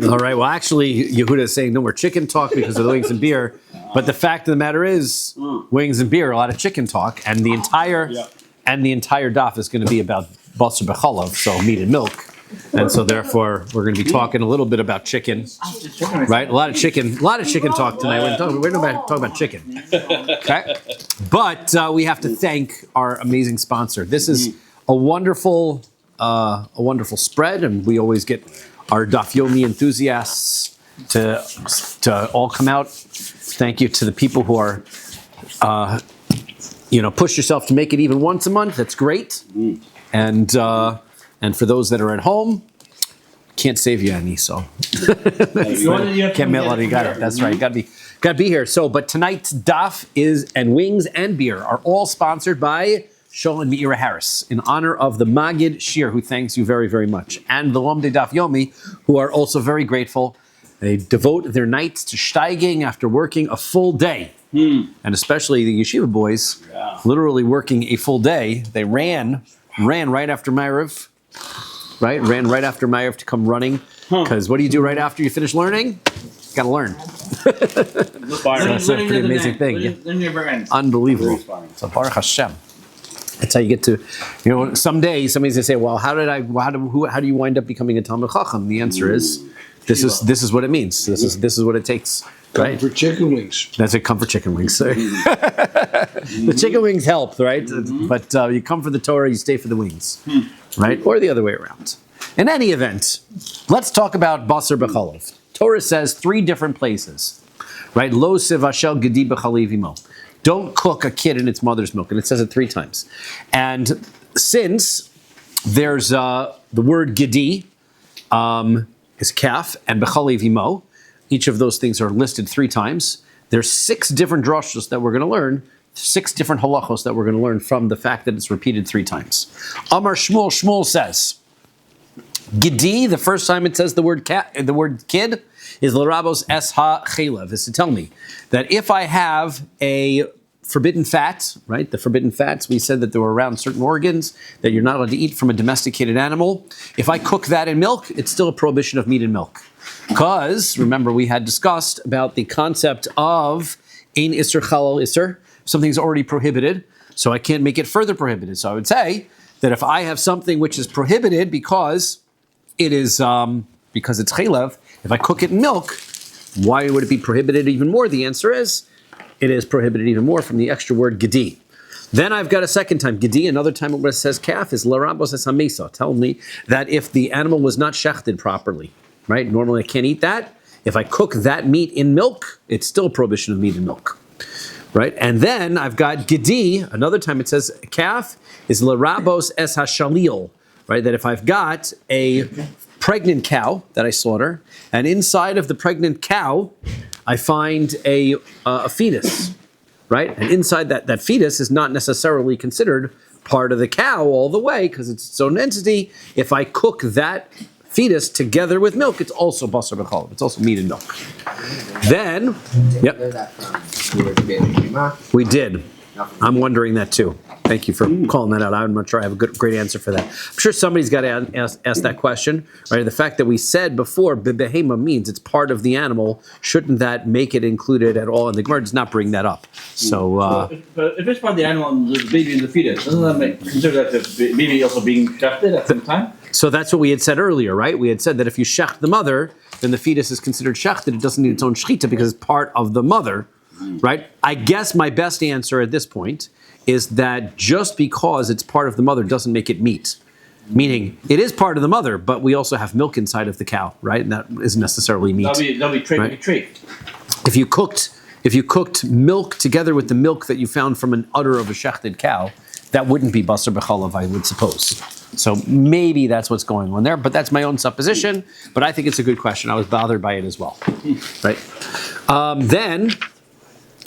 All right. Well, actually, Yehuda is saying no more chicken talk because of the wings and beer. But the fact of the matter is, wings and beer, a lot of chicken talk, and the entire daf is going to be about basar b'chalav, so meat and milk. And so therefore, we're going to be talking a little bit about chicken, right? A lot of chicken talk tonight. We're talking about chicken, okay? But we have to thank our amazing sponsor. This is a wonderful spread, and we always get our Daf Yomi enthusiasts to all come out. Thank you to the people who are, push yourself to make it even once a month. That's great, and for those that are at home, can't save you any, so can't mail out. You got it. That's right. Got to be here. So, but tonight's daf and wings and beer are all sponsored by Chulin Meira Harris in honor of the Magid Shir, who thanks you very, very much, and the Lomdei Daf Yomi, who are also very grateful. They devote their nights to steiging after working a full day, and especially the yeshiva boys, literally working a full day. They ran right after Ma'ariv. Right? Ran right after Ma'ariv to come running. Because what do you do right after you finish learning? Got to learn. So that's a pretty amazing thing. Yeah. Unbelievable. So Baruch Hashem. That's how you get to, someday somebody's going to say, well, how do you wind up becoming a Talmid Chacham? The answer is, this is what it means. This is what it takes. Right? Come for chicken wings. That's it. Come for chicken wings. The chicken wings help, right? But you come for the Torah, you stay for the wings, right? Or the other way around. In any event, let's talk about basar b'chalav. Torah says 3 different places, right? Lo sevashel gedi b'chalivimo. Don't cook a kid in its mother's milk, and it says it 3 times. And since there's the word gedi is calf and b'chalivimo, each of those things are listed 3 times. There's 6 different drashos that we're going to learn, 6 different halachos that we're going to learn from the fact that it's repeated 3 times. Amar Shmuel says, Gedi, the first time it says the word kid, is l'rabos es ha-chelev, is to tell me that if I have a forbidden fat, right? The forbidden fats, we said that they were around certain organs that you're not allowed to eat from a domesticated animal. If I cook that in milk, it's still a prohibition of meat and milk. Because, remember, we had discussed about the concept of ein isser chalal isser. Something's already prohibited, so I can't make it further prohibited. So I would say that if I have something which is prohibited because it's chalev, if I cook it in milk, why would it be prohibited even more? The answer is, it is prohibited even more from the extra word gedi. Then I've got a second time, gedi. Another time where it says calf is larabos es hamesa. Tell me that if the animal was not shechted properly, right? Normally I can't eat that. If I cook that meat in milk, it's still a prohibition of meat and milk, right? And then I've got gedi. Another time it says calf is larabos es hashalil, right? That if I've got a pregnant cow that I slaughter, and inside of the pregnant cow, I find a fetus, right? And inside that fetus is not necessarily considered part of the cow all the way because it's its own entity. If I cook that fetus together with milk, it's also basar b'chalav. It's also meat and milk. Then, we did. I'm wondering that too. Thank you for calling that out. I'm not sure I have a great answer for that. I'm sure somebody's got to ask that question, right? The fact that we said before, behema means it's part of the animal. Shouldn't that make it included at all? And the Gemara does not bring that up. So, but if it's part of the animal and the baby and the fetus, doesn't that consider that the baby also being shechted at the same time? So that's what we had said earlier, right? We had said that if you shecht the mother, then the fetus is considered shechted. It doesn't need its own shechita because it's part of the mother, right? I guess my best answer at this point is that just because it's part of the mother doesn't make it meat. Meaning, it is part of the mother, but we also have milk inside of the cow, right? And that isn't necessarily meat. That'll be trait. If you cooked milk together with the milk that you found from an udder of a shechted cow, that wouldn't be basar b'chalav, I would suppose. So maybe that's what's going on there, but that's my own supposition. But I think it's a good question. I was bothered by it as well, right? Then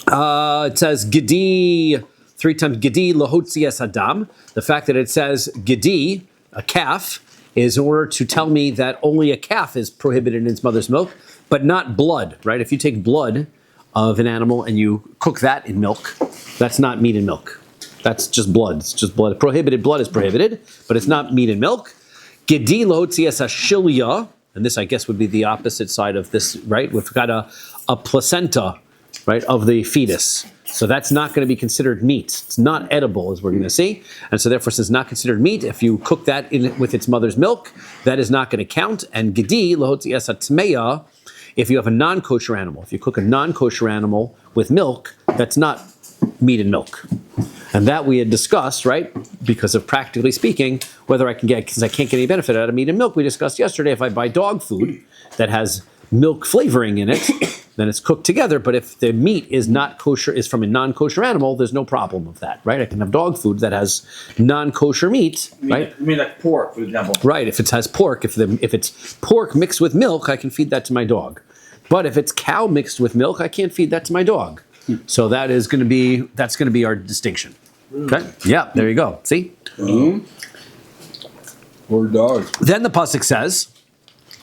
it says gedi 3 times. Gedi lahotzi es adam. The fact that it says gedi, a calf, is in order to tell me that only a calf is prohibited in its mother's milk, but not blood, right? If you take blood of an animal and you cook that in milk, that's not meat and milk. That's just blood. It's just blood. Prohibited blood is prohibited, but it's not meat and milk. Gedi lahotzi es hashilya. and this I guess would be the opposite side of this, right? We've got a placenta, right, of the fetus. So that's not going to be considered meat. It's not edible, as we're going to see. And so therefore, since it's not considered meat, if you cook that in with its mother's milk, that is not going to count. And gedi, lahotzias atmeya, if you have a non-kosher animal, if you cook a non-kosher animal with milk, that's not meat and milk. And that we had discussed, right? Because of practically speaking, whether I can get, because I can't get any benefit out of meat and milk. We discussed yesterday, if I buy dog food that has milk flavoring in it, then it's cooked together. But if the meat is not kosher, is from a non-kosher animal, there's no problem with that, right? I can have dog food that has non-kosher meat, right? You mean like pork, for example? Right. If it has pork, if it's pork mixed with milk, I can feed that to my dog. But if it's cow mixed with milk, I can't feed that to my dog. So that's going to be our distinction. Okay. Yeah. There you go. See. Or dogs. Then the pasuk says,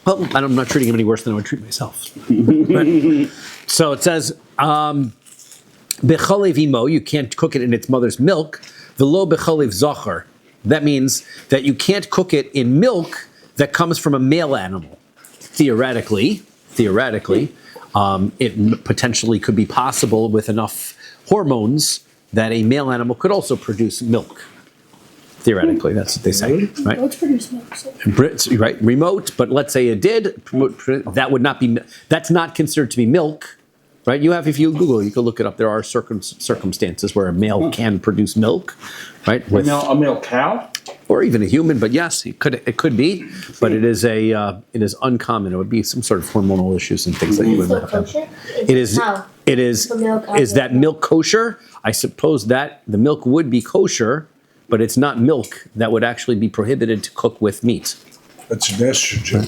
well, I'm not treating him any worse than I would treat myself. Right? So it says, Bechalev imo, you can't cook it in its mother's milk. Velo bechalev zachar. That means that you can't cook it in milk that comes from a male animal. Theoretically, it potentially could be possible with enough hormones that a male animal could also produce milk. Theoretically, that's what they say, right? Let's produce milk. So. Right, remote, but let's say it did, that would not be, that's not considered to be milk, right? If you Google, you can look it up. There are circumstances where a male can produce milk, right? A male cow? Or even a human, but yes, it could be, but it is uncommon. It would be some sort of hormonal issues and things that you would have to have. Is that milk kosher? I suppose that the milk would be kosher, but it's not milk that would actually be prohibited to cook with meat. That's an estrogen.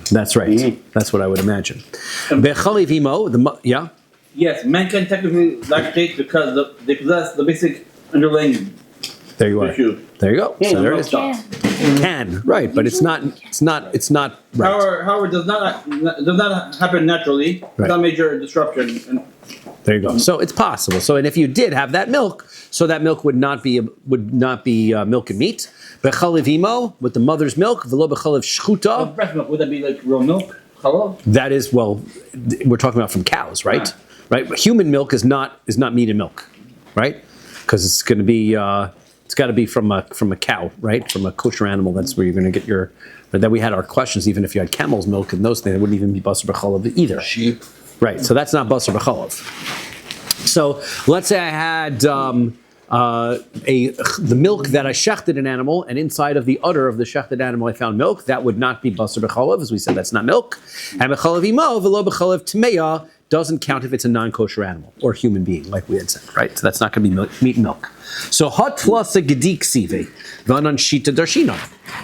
That's right. That's what I would imagine. Bechalivimo, yeah? Yes, men can technically lactate because they possess the basic underlying There you are. issue. There you go. So there it is. Yeah. Can, right, but it's not right. However, does not happen naturally without major disruption. And There you go. So it's possible. So, and if you did have that milk, so that milk would not be milk and meat. Bechalivimo, with the mother's milk, velo bechaliv shchuta. breast milk, would that be like real milk? Hello? That is, well, we're talking about from cows, right? Right. But human milk is not meat and milk, right? Because it's going to be it's got to be from a cow, right? From a kosher animal. That's where you're going to get your. But then we had our questions. Even if you had camel's milk and those things, it wouldn't even be basar b'chalav either. Sheep. Right. So that's not basar b'chalav. So let's say I had the milk that I shechted an animal, and inside of the udder of the shechted animal I found milk. That would not be basar b'chalav, as we said. That's not milk. And b'chalav imo v'lo b'chalav tmeya doesn't count if it's a non-kosher animal or human being, like we had said, right? So that's not going to be meat and milk. So hot plus a gedik sive, v'anan shita darshina.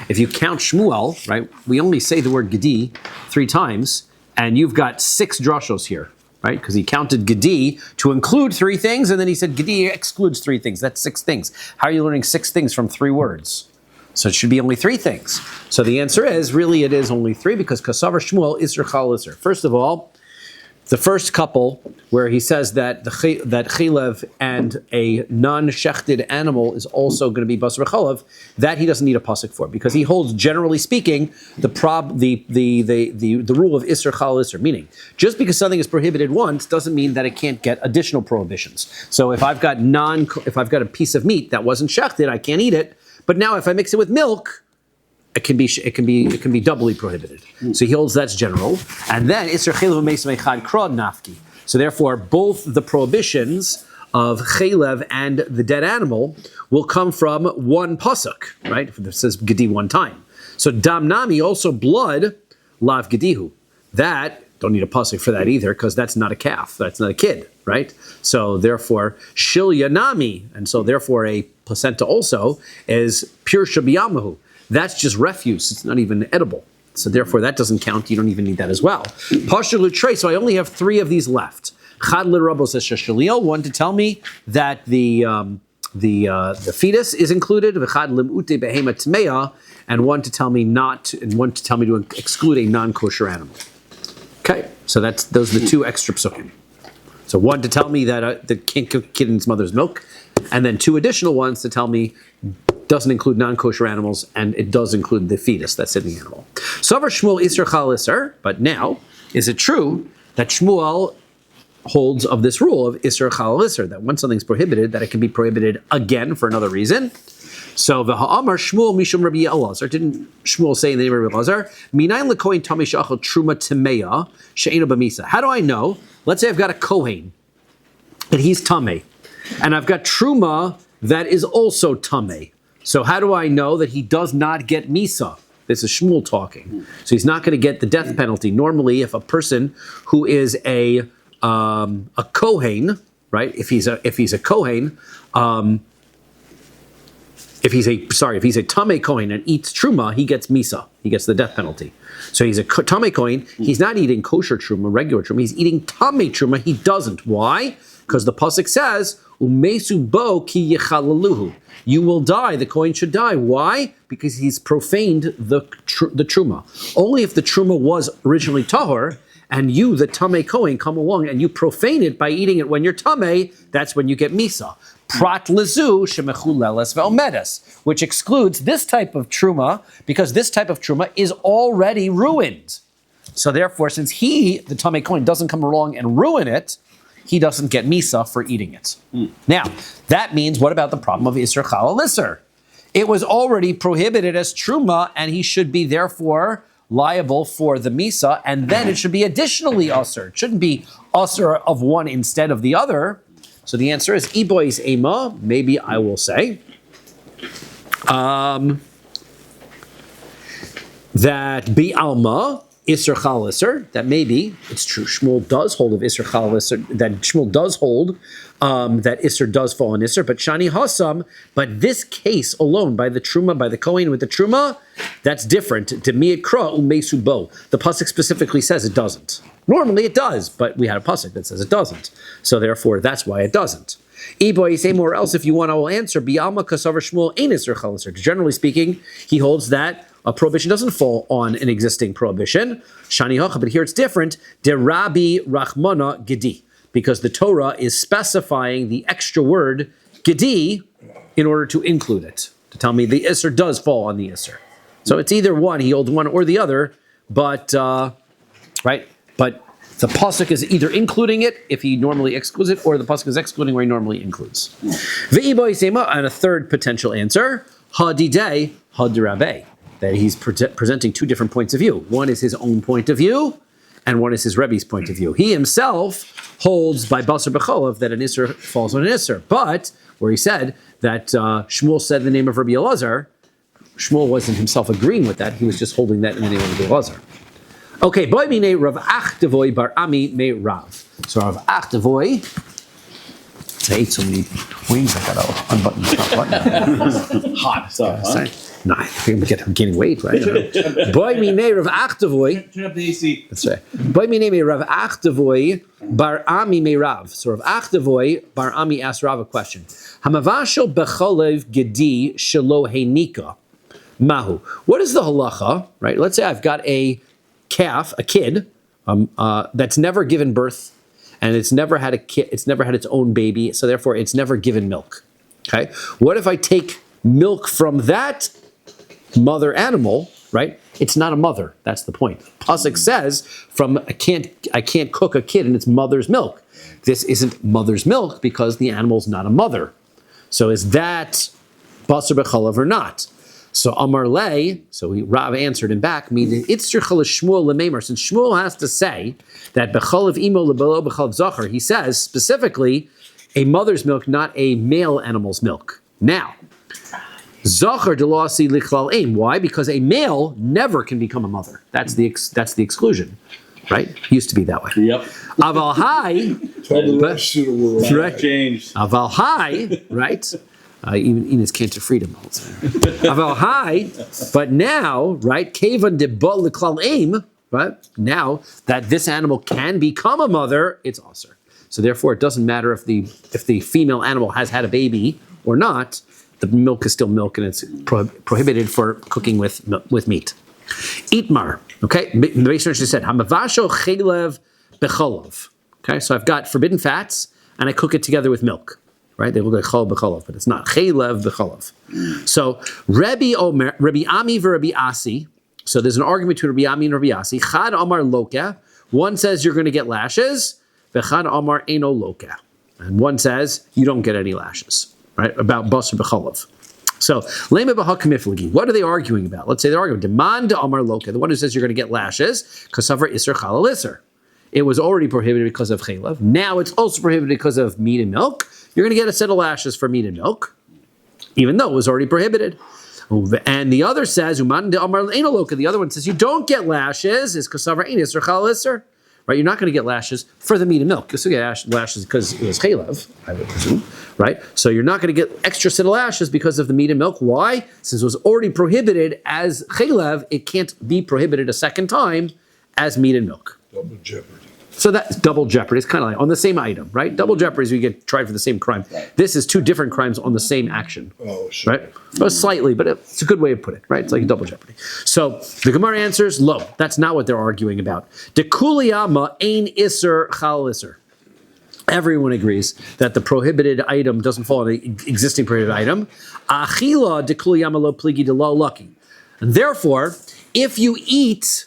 If you count Shmuel, right? We only say the word gedi 3 times, and you've got 6 drushos here, right? Because he counted gedi to include 3 things, and then he said gedi excludes 3 things. That's 6 things. How are you learning 6 things from 3 words? So it should be only 3 things. So the answer is, really it is only 3, because kasavar Shmuel isser chal isser. First of all, the first couple where he says that that chilev and a non-shechted animal is also going to be basar b'chalav, that he doesn't need a pasuk for, because he holds, generally speaking, the rule of isser chal isser, meaning just because something is prohibited once doesn't mean that it can't get additional prohibitions. So if I've got a piece of meat that wasn't shechted, I can't eat it. But now if I mix it with milk, it can be doubly prohibited. So he holds that's general. And then Isser Chelev Meisam Echad Krod Nafki. So therefore, both the prohibitions of Chelev and the dead animal will come from one pasuk, right? It says Gedi 1 time. So Dam Nami, also blood, Lav Gedihu. That, don't need a pasuk for that either, because that's not a calf, that's not a kid, right? So therefore, Shilya Nami, and so therefore a placenta also is pure Shabiyamahu. That's just refuse. It's not even edible. So therefore, that doesn't count. You don't even need that as well. Pashur l'trei. So I only have 3 of these left. Chad l'rabos eshalil. 1 to tell me that the fetus is included. V'chad l'mute behema tmeya. And 1 to tell me not. And 1 to tell me to exclude a non-kosher animal. Okay. So those are the 2 extra psukim. So 1 to tell me that the can't cook kid in its mother's milk, and then 2 additional ones to tell me doesn't include non-kosher animals, and it does include the fetus that's in the animal. Sover Shmuel Isser Chal Isser, but now, is it true that Shmuel holds of this rule of Isser Chal Isser, that when something's prohibited, that it can be prohibited again for another reason? So v'ha'amar Shmuel mishum Rabbi Elazar. Didn't Shmuel say in the name of Rabbi Elazar? Minayin lekohen tamei shachal truma temeya she'enu b'misa. How do I know? Let's say I've got a kohen, and he's tamei, and I've got truma that is also tamei. So how do I know that he does not get misa? This is Shmuel talking. So he's not going to get the death penalty. Normally, if a person who is a kohen, right? If he's a kohen. If he's a tamei kohen and eats truma, he gets misa. He gets the death penalty. So he's a tamei kohen. He's not eating kosher truma, regular truma. He's eating tamei truma. He doesn't. Why? Because the pasuk says, "Umesu bo ki yechalaluhu." You will die. The kohen should die. Why? Because he's profaned the truma. Only if the truma was originally tahor, and you, the tamei kohen, come along and you profane it by eating it when you're tamei, that's when you get misa. Prat lezu shemechuleles ve'omedes, which excludes this type of truma, because this type of truma is already ruined. So therefore, since he, the tamei kohen, doesn't come along and ruin it, he doesn't get misa for eating it. Now, that means, what about the problem of Isser Chal Isser? It was already prohibited as truma, and he should be therefore liable for the misa, and then it should be additionally usher. It shouldn't be usher of one instead of the other. So the answer is ibois ema. Maybe I will say that bi'alma Isser Chal Isser, that maybe it's true. Shmuel does hold of Isser Chal Isser, that Shmuel does hold that Isser does fall on Isser, but Shani Hasam, but this case alone, by the Truma, by the Kohen with the Truma, that's different. Demiyat Kra Umesu Bo. The Pasuk specifically says it doesn't. Normally it does, but we had a Pasuk that says it doesn't. So therefore, that's why it doesn't. Iboy, say more else if you want, I will answer. Bi'alma Kasavar Shmuel Ein Isser Chal Isser. Generally speaking, he holds that a prohibition doesn't fall on an existing prohibition. Shani Hacha, but here it's different. De Rabbi Rachmana Gedi, because the Torah is specifying the extra word Gedi in order to include it, to tell me the Isser does fall on the Isser. So it's either one, he holds one or the other, but right? But the pasuk is either including it if he normally excludes it, or the pasuk is excluding where he normally includes. Ve'iboy sema, and a third potential answer, Hadidei Hadirabbe, that he's presenting two different points of view. One is his own point of view, and one is his Rebbe's point of view. He himself holds by Basar B'cholov that an Isser falls on an Isser, but where he said that Shmuel said the name of Rabbi Elazar, Shmuel wasn't himself agreeing with that, he was just holding that in the name of Rabbi Elazar. Okay, boy mine Rav Achtevoy bar Ami me Rav. So Rav Achtevoy, I ate so many wings, I gotta unbutton the top button. Hot stuff, huh? No, I think I'm gaining weight, right? Boy mine Rav Achtevoy. Turn up the AC. That's right. Boy mine me Rav Achtevoy bar Ami me Rav. So Rav Achtevoy bar Ami asked Rav a question. Hamavashel becholev gedi shelo heinika mahu. What is the halacha? Right. Let's say I've got a calf, a kid, that's never given birth, and it's never had a kid. It's never had its own baby, so therefore it's never given milk. Okay. What if I take milk from that mother animal? Right. It's not a mother. That's the point. Pasuk says, I can't cook a kid in its mother's milk. This isn't mother's milk because the animal's not a mother. So is that basar b'chalav or not? So Amar Lei, Rav answered him back, meaning it's Shmuel lemeimar. Since Shmuel has to say that b'chalav imo lebelo b'chalav zachar, he says specifically a mother's milk, not a male animal's milk. Now, zachar delasi lichlal aim. Why? Because a male never can become a mother. That's the exclusion, right? Used to be that way. Yep. Aval hai, Tell the rest of the world. right? Changed. Aval hai, right? Even in his Cant of Freedom holds. Aval hai, but now, right? Kevan de bol l'klal aim, right? Now that this animal can become a mother, it's aser. So therefore, it doesn't matter if the female animal has had a baby or not. The milk is still milk, and it's prohibited for cooking with meat. Itmar, okay. The Mishnah said hamavasho chelev becholov. Okay, so I've got forbidden fats, and I cook it together with milk. right? They look like chalav b'chalav, but it's not chaylev b'chalav. So Rabbi Ami v'Rabbi Asi. So there's an argument between Rabbi Ami and Rabbi Asi. Chad Amar Loka. One says you're going to get lashes. V'chad Amar Eno Loka. And one says you don't get any lashes, right? About basar b'chalav. So lema b'hakamiflagi. What are they arguing about? Let's say they're arguing demand Amar Loka. The one who says you're going to get lashes kasavar iser chalal iser. It was already prohibited because of chaylev. Now it's also prohibited because of meat and milk. You're going to get a set of lashes for meat and milk, even though it was already prohibited. And the other says, the other one says, you don't get lashes, is kasavar inis or chalisser. Right? You're not going to get lashes for the meat and milk. You'll still get lashes because it was chaylev, I would presume. Right? So you're not going to get extra set of lashes because of the meat and milk. Why? Since it was already prohibited as chaylev, it can't be prohibited a second time as meat and milk. Double jeopardy. So that's double jeopardy. It's kind of like on the same item, right? Double jeopardy is you get tried for the same crime. This is two different crimes on the same action, right? But slightly, but it's a good way to put it, right? It's like a double jeopardy. So the Gemara answers, lo, that's not what they're arguing about. Dekuliyama ein iser chal iser. Everyone agrees that the prohibited item doesn't fall on the existing prohibited item. Achila dekuliyama lo pligi de lo lucky. And therefore, if you eat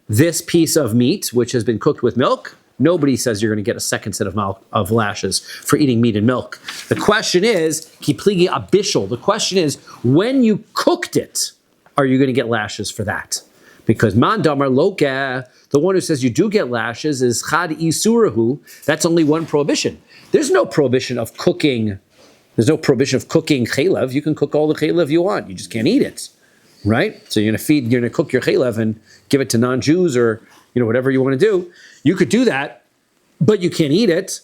this piece of meat, which has been cooked with milk, nobody says you're going to get a second set of lashes for eating meat and milk. The question is, kipligi abishal. The question is, when you cooked it, are you going to get lashes for that? Because man damar loka, the one who says you do get lashes is chad isurahu. That's only one prohibition. There's no prohibition of cooking. There's no prohibition of cooking chaylev. You can cook all the chaylev you want. You just can't eat it, right? So you're going to cook your chaylev and give it to non-Jews or whatever you want to do. You could do that, but you can't eat it.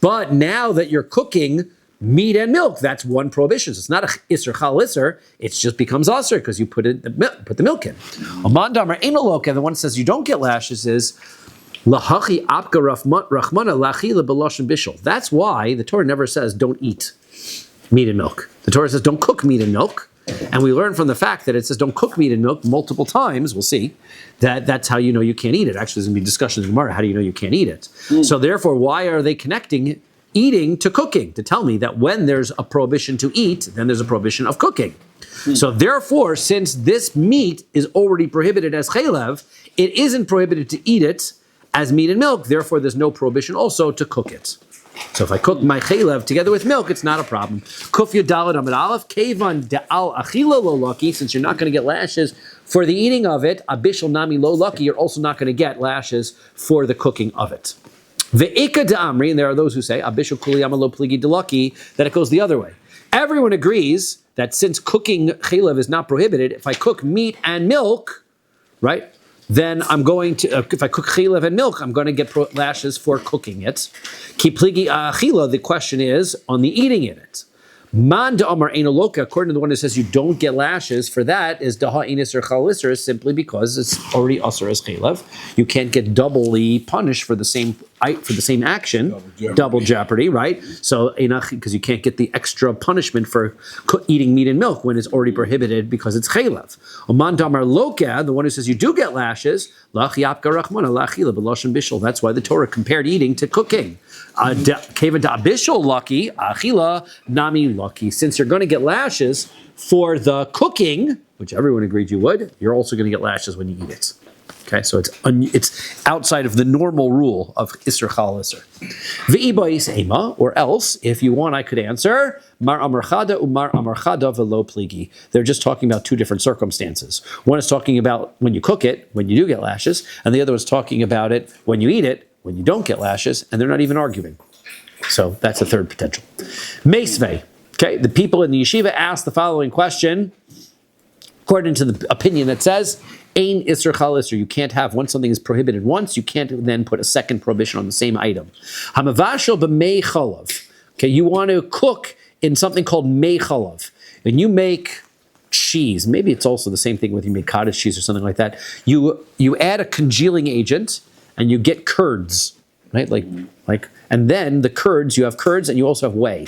But now that you're cooking meat and milk, that's one prohibition. So it's not a iser chal iser. It just becomes aser because you put the milk in. Amandamar enaloka, the one that says you don't get lashes is lahachi apka rachmana lachi lebeloshin bishul. That's why the Torah never says don't eat meat and milk. The Torah says don't cook meat and milk. And we learn from the fact that it says don't cook meat and milk multiple times, we'll see, that's how you know you can't eat it. Actually, there's going to be discussion in tomorrow. How do you know you can't eat it? So therefore, why are they connecting eating to cooking? To tell me that when there's a prohibition to eat, then there's a prohibition of cooking. So therefore, since this meat is already prohibited as chaylev, it isn't prohibited to eat it as meat and milk. Therefore, there's no prohibition also to cook it. So if I cook my chaylev together with milk, it's not a problem. Kuf Yudalad Amid Aleph, Kevan De'al Achila Lo Lucky, since you're not going to get lashes for the eating of it, Abishal Nami Lo Lucky, you're also not going to get lashes for the cooking of it. Ve'ika De'amri, and there are those who say, Abishal Kuliyama Lo Pligi De'lucky, that it goes the other way. Everyone agrees that since cooking chaylev is not prohibited, if I cook meat and milk, right, then I'm going to, if I cook chaylev and milk, I'm going to get lashes for cooking it. Kipligi achila, the question is on the eating in it. Man da'amar enaloka, according to the one who says you don't get lashes for that, is daha inis or chalisser, simply because it's already asur as chaylev. You can't get doubly punished for the same action, double jeopardy, right? So because you can't get the extra punishment for eating meat and milk when it's already prohibited because it's chaylev. Man da'amar loka, the one who says you do get lashes, lach yapka rachmana lachila b'loshen bishul. That's why the Torah compared eating to cooking. Keva da'bishul lucky, achila nami lucky. Since you're going to get lashes for the cooking, which everyone agreed you would, you're also going to get lashes when you eat it. Okay, so it's outside of the normal rule of isser chal isser. Ve'ibais ema, or else, if you want, I could answer mar amarchada umar amarchada velo pligi. They're just talking about two different circumstances. One is talking about when you cook it, when you do get lashes, and the other is talking about it when you eat it, when you don't get lashes, and they're not even arguing. So that's a third potential. Meisvei. Okay, the people in the yeshiva asked the following question, according to the opinion that says, Ein Isser Chal Isser, you can't have, once something is prohibited once, you can't then put a second prohibition on the same item. Hamavashel b'mei chalav. Okay, you want to cook in something called mei chalav. And you make cheese, maybe it's also the same thing with you make cottage cheese or something like that. You add a congealing agent and you get curds, right? Like, and then the curds, you have curds and you also have whey,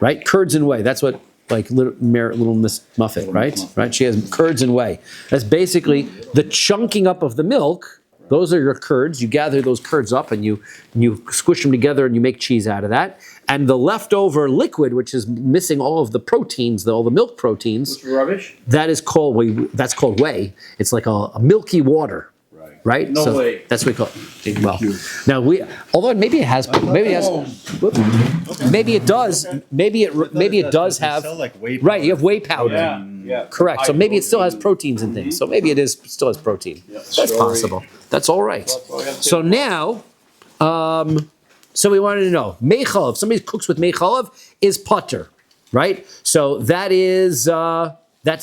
right? Curds and whey, that's what, like little Miss Muffet, right? Right? She has curds and whey. That's basically the chunking up of the milk, Those are your curds. You gather those curds up and you squish them together and you make cheese out of that. And the leftover liquid, which is missing all of the proteins, all the milk proteins, Rubbish? that's called whey. It's like a milky water. Right? No way. That's what we call it. Well, now although maybe it has, maybe it does have, like whey right, you have whey powder. Yeah. Correct. So maybe it still has proteins and things. So maybe it still has protein. That's possible. That's all right. So now, so we wanted to know, mei chalav, somebody cooks with mei chalav is potter, right? So that's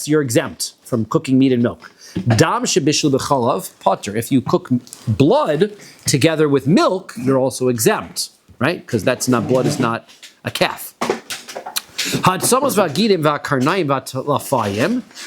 you're exempt from cooking meat and milk. Dam shebishul b'chalav, potter. If you cook blood together with milk, you're also exempt, right? Because blood is not a calf.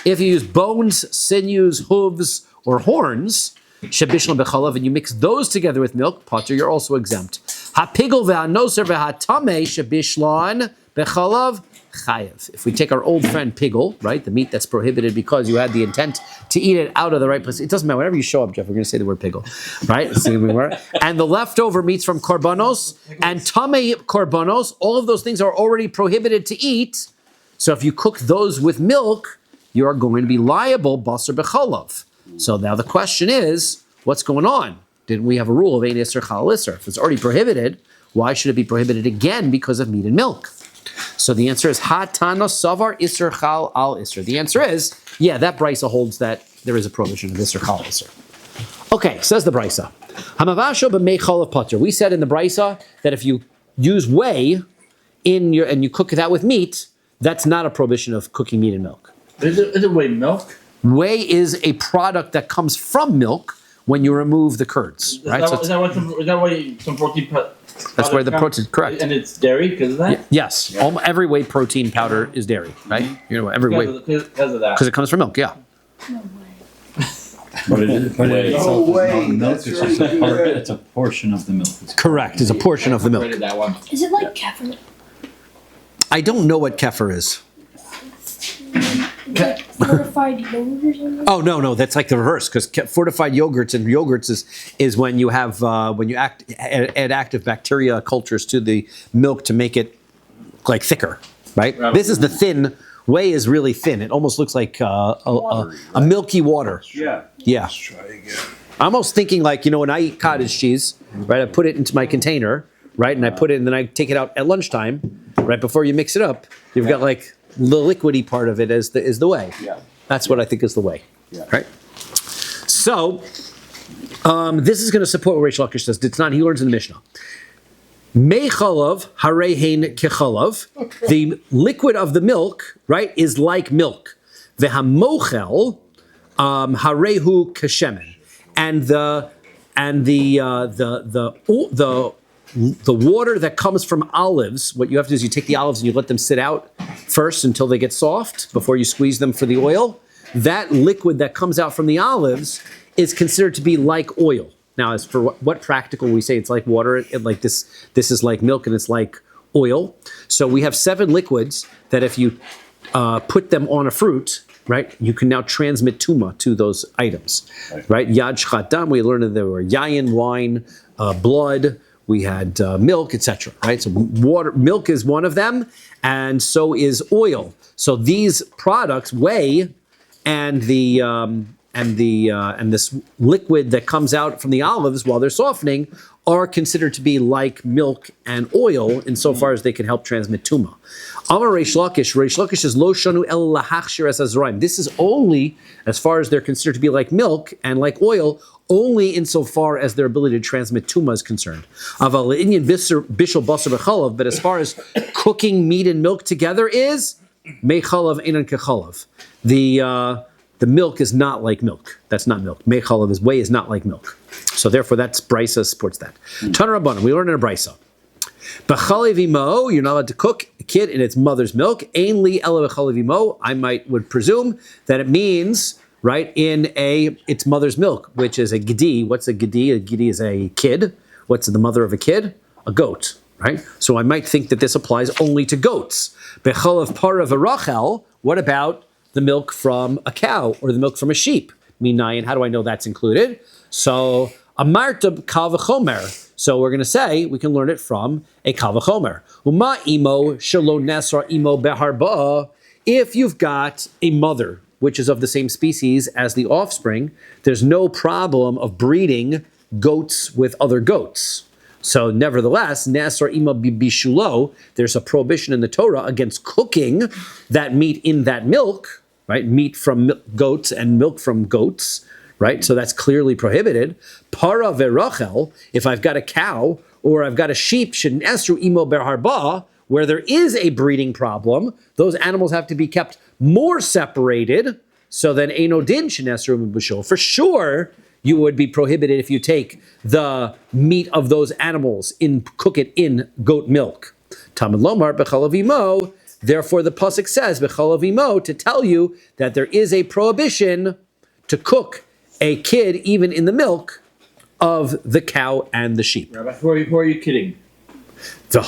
If you use bones, sinews, hooves, or horns, shebishul b'chalav, and you mix those together with milk, potter, you're also exempt. Hapigol ve'anoser ve'hatame shebishlan b'chalav, chayev. If we take our old friend pigel, right, the meat that's prohibited because you had the intent to eat it out of the right place. It doesn't matter. Whenever you show up, Jeff, we're going to say the word pigel, right? And the leftover meats from korbanos and tamei korbanos, all of those things are already prohibited to eat. So if you cook those with milk, you are going to be liable basar b'chalav. So now the question is, what's going on? Didn't we have a rule of ein iser chal iser? If it's already prohibited, why should it be prohibited again because of meat and milk? So the answer is hatano savar iser chal al iser. The answer is, yeah, that brisa holds that there is a prohibition of iser chal iser. Okay, says the brisa. Hamavasho b'mei chalav potter. We said in the brisa that if you use whey and you cook that with meat, that's not a prohibition of cooking meat and milk. Is it whey milk? Whey is a product that comes from milk when you remove the curds, right? Is that why some protein? That's where the protein, correct. And it's dairy because of that? Yes. Yeah. Every whey protein powder is dairy, right? You know, every whey. Because of that. Because it comes from milk, yeah. No way. But it's No way. milk. It's just it's a portion of the milk. Correct. It's a portion of the milk. That one. Is it like kefir? I don't know what kefir is. Like fortified yogurt or something? Oh no, that's like the reverse. Because fortified yogurts is when you have add active bacteria cultures to the milk to make it like thicker, right? This is the thin. Whey is really thin. It almost looks like a milky water. Yeah. Yeah. Let's try again. I'm almost thinking like, when I eat cottage cheese, right? I put it into my container, right? And I put it, and then I take it out at lunchtime, right before you mix it up. You've got like the liquidy part of it is the whey. Yeah. That's what I think is the whey. Yeah. Right? So, this is going to support what Reish Lakish says. It's not, he learns in the Mishnah. Mei chalav harehein kechalav. The liquid of the milk, right, is like milk. Vehamochel harehu keshemen. And the water that comes from olives, what you have to do is you take the olives and you let them sit out first until they get soft before you squeeze them for the oil. That liquid that comes out from the olives is considered to be like oil. Now, as for what practical, we say it's like water, like this is like milk and it's like oil. So we have 7 liquids that if you put them on a fruit, right, you can now transmit tuma to those items, right? Yad shchat we learned that there were yayin, wine, blood, we had milk, etc. Right? So milk is one of them, and so is oil. So these products, whey, and this liquid that comes out from the olives while they're softening, are considered to be like milk and oil insofar as they can help transmit tuma. Amar Reish Lakish is lo shanu el lahachshir es azraim. This is only as far as they're considered to be like milk and like oil, only insofar as their ability to transmit tuma is concerned. Aval inyan bishul basar b'chalav, but as far as cooking meat and milk together is mei chalav einan kechalav. The milk is not like milk. That's not milk. Mei chalav is whey is not like milk. So therefore, that's brisa supports that. Tana Rabbanan, we learn in a brisa. B'chalev imo, you're not allowed to cook a kid in its mother's milk. Ein li ela b'chalev imo. I would presume that it means right in its mother's milk, which is a gedi. What's a gedi? A gedi is a kid. What's the mother of a kid? A goat. Right. So I might think that this applies only to goats. B'chalev para v'rachel. What about the milk from a cow or the milk from a sheep? Minayin, how do I know that's included? So Amarta kal v'chomer. So we're going to say, we can learn it from a kal v'chomer. Uma imo shelo nesra imo beharba. If you've got a mother, which is of the same species as the offspring, there's no problem of breeding goats with other goats. So nevertheless, Nasar Ima Bishulo, there's a prohibition in the Torah against cooking that meat in that milk, right? Meat from goats and milk from goats, right? So that's clearly prohibited. Para verachel, if I've got a cow or I've got a sheep, Nesru Imo Berharba, where there is a breeding problem, those animals have to be kept more separated. So then Eino Din Shenesru Bishul. For sure, you would be prohibited if you take the meat of those animals and cook it in goat milk. Talmud Lomar Bechalavimo. Therefore, the pasuk says Bechalavimo to tell you that there is a prohibition to cook a kid even in the milk of the cow and the sheep. Rabbi, who are you kidding? The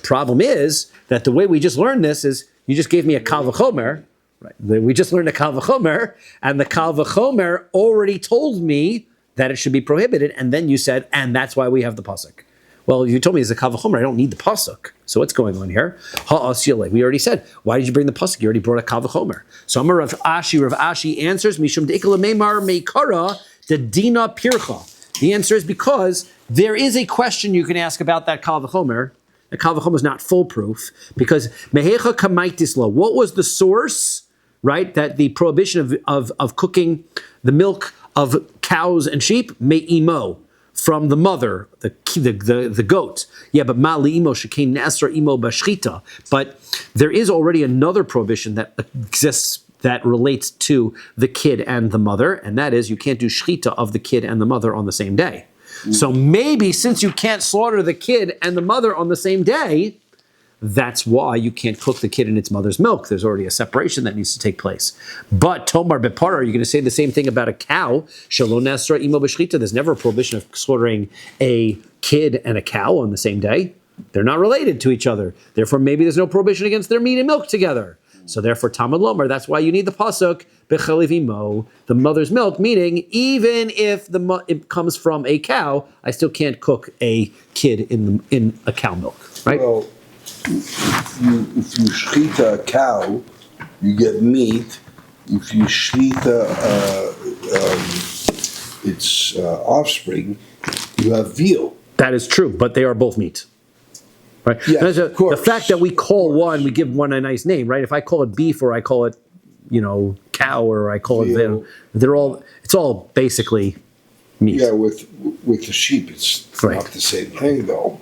problem is that the way we just learned this is you just gave me a kal v'chomer. Right. We just learned a kal v'chomer, and the kal v'chomer already told me that it should be prohibited, and then you said, and that's why we have the pasuk. Well, you told me it's a kal v'chomer, I don't need the pasuk. So what's going on here? We already said, why did you bring the pasuk? You already brought a kal v'chomer. So Amar Rav Ashi answers, Mishum de'ikla meimar meikara de dina pircha. The answer is because there is a question you can ask about that kal v'chomer. The kal v'chomer is not foolproof, because mehecha kamaitis lo. What was the source? Right, that the prohibition of cooking the milk of cows and sheep, me'imo, from the mother, the goat. Yeah, but ma'li imo shekein nasra imo bashchita. But there is already another prohibition that exists that relates to the kid and the mother, and that is you can't do shchita of the kid and the mother on the same day. So maybe since you can't slaughter the kid and the mother on the same day, that's why you can't cook the kid in its mother's milk. There's already a separation that needs to take place. But Tomar Bepara, you're going to say the same thing about a cow. Shalom Nasra Imo B'Shchita. There's never a prohibition of slaughtering a kid and a cow on the same day. They're not related to each other. Therefore, maybe there's no prohibition against their meat and milk together. So therefore, Talmud Lomar, that's why you need the pasuk, B'Chalivimo, the mother's milk, meaning even if it comes from a cow, I still can't cook a kid in a cow milk, right? Well, if you shchita a cow, you get meat. If you shchita its offspring, you have veal. That is true, but they are both meat. Right? Yes, of course. The fact that we call one, we give one a nice name, right? If I call it beef or I call it, cow or I call Veal. it, it's all basically meat. Yeah, with the sheep, it's Right. not the same thing, though.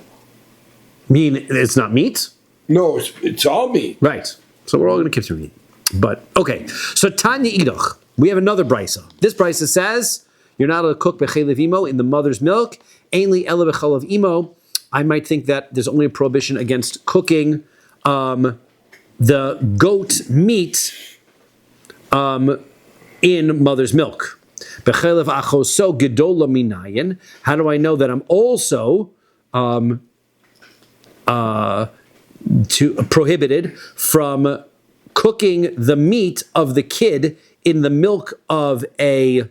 Mean it's not meat? No, it's all meat. Right. So we're all going to keep through meat. But, okay. So Tanya Idach, we have another brisa. This brisa says, you're not allowed to cook bechelev imo, in the mother's milk. Ainli ele bechelev imo. I might think that there's only a prohibition against cooking the goat meat in mother's milk. Bechelev achoso gedola minayin. How do I know that I'm also prohibited from cooking the meat of the kid in the milk of a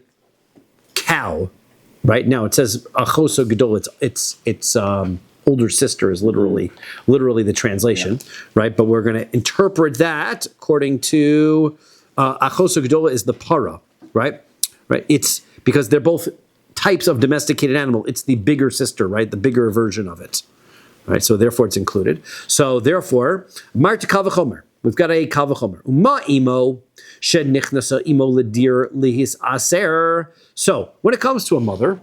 cow? Right now it says achoso gedol. It's older sister is literally the translation, right? But we're going to interpret that according to achoso gedola is the para, right? Right. It's because they're both types of domesticated animal. It's the bigger sister, right? The bigger version of it. Right, so therefore it's included. So therefore, Marta kal v'chomer. We've got a kal v'chomer. Uma imo shed nichnasa imo ledir lihis aser. So when it comes to a mother,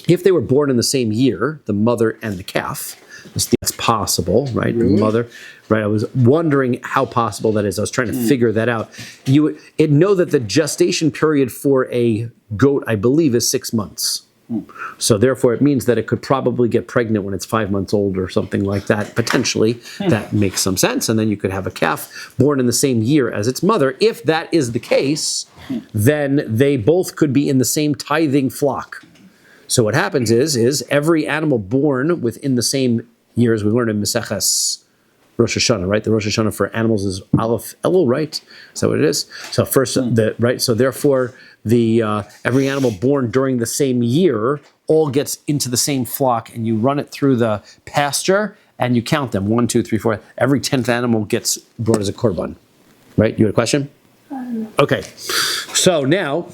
if they were born in the same year, the mother and the calf, that's possible, right? Really? The mother, right? I was wondering how possible that is. I was trying to figure that out. It know that the gestation period for a goat, I believe, is 6 months. So therefore, it means that it could probably get pregnant when it's 5 months old or something like that. Potentially, that makes some sense. And then you could have a calf born in the same year as its mother. If that is the case, then they both could be in the same tithing flock. So what happens is every animal born within the same year, as we learned in Maseches Rosh Hashanah, right? The Rosh Hashanah for animals is Aleph Elul, right? Is that what it is? So first, right? So therefore, every animal born during the same year all gets into the same flock, and you run it through the pasture, and you count them, 1, 2, 3, 4. Every 10th animal gets brought as a korban. Right? You had a question? Okay. So now,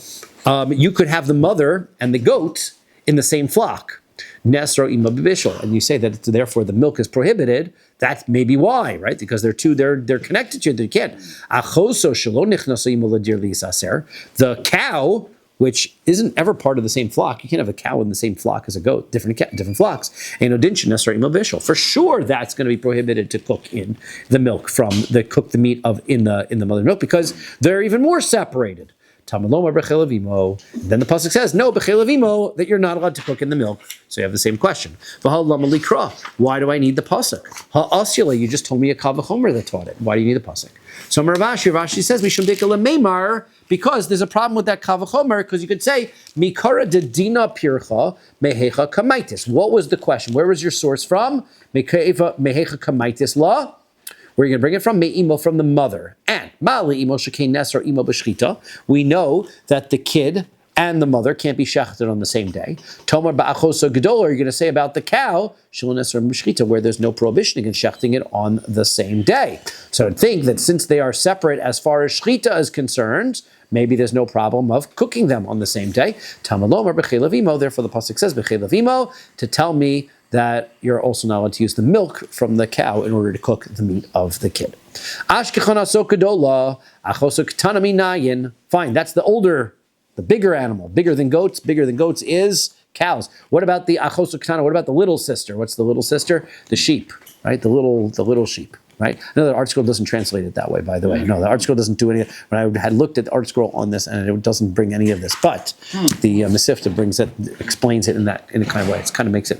you could have the mother and the goat in the same flock. Nesro ima b'bishul, and you say that therefore the milk is prohibited. That's maybe why, right? Because they're connected to you. They can't. Achoso shelo nichnasa ima ladir lisaser. The cow, which isn't ever part of the same flock, you can't have a cow in the same flock as a goat, different flocks. And odincha nesro ima b'bishul. For sure, that's going to be prohibited to cook in the milk cook the meat in the mother milk, because they're even more separated. Then the pasuk says, no, b'chelavimo, that you're not allowed to cook in the milk. So you have the same question. Why do I need the pasuk? Ha'asyala, you just told me a kal v'chomer that taught it. Why do you need the pasuk? So Rashi says, because there's a problem with that kal v'chomer, because you could say, mikara de dina pircha mehecha kamaitis. What was the question? Where was your source from? Mehecha kamaitis la? Where are you going to bring it from? Me'imo, from the mother. And ma'ali imo shekei nesar imo b'shchita. We know that the kid and the mother can't be shechted on the same day. Tomar ba'achoso gedola, you're going to say about the cow, shelo nesar b'shchita, where there's no prohibition against shechting it on the same day. So I'd think that since they are separate as far as shchita is concerned, maybe there's no problem of cooking them on the same day. Tamalomar b'chelavimo, therefore the pasuk says b'chelavimo, to tell me that you're also not allowed to use the milk from the cow in order to cook the meat of the kid. Fine, that's the bigger animal. Bigger than goats is cows. What about the achosukatana? What about the little sister? What's the little sister? The sheep, right? The little sheep. Right? I know the art scroll doesn't translate it that way, by the way. No, the art scroll doesn't do any. When I had looked at the art scroll on this, and it doesn't bring any of this, but the Mesivta explains it in a kind of way. It kind of makes it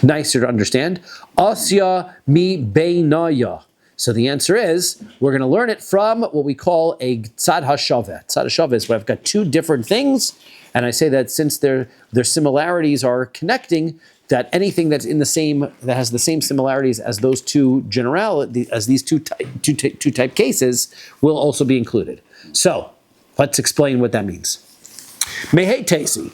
nicer to understand. Asya mi beinaya. So the answer is, we're going to learn it from what we call a tzad hashaveh. Tzad hashaveh is where I've got two different things, and I say that since their similarities are connecting, that anything that has the same similarities as those two these two type cases will also be included. So let's explain what that means. Mehei tesi.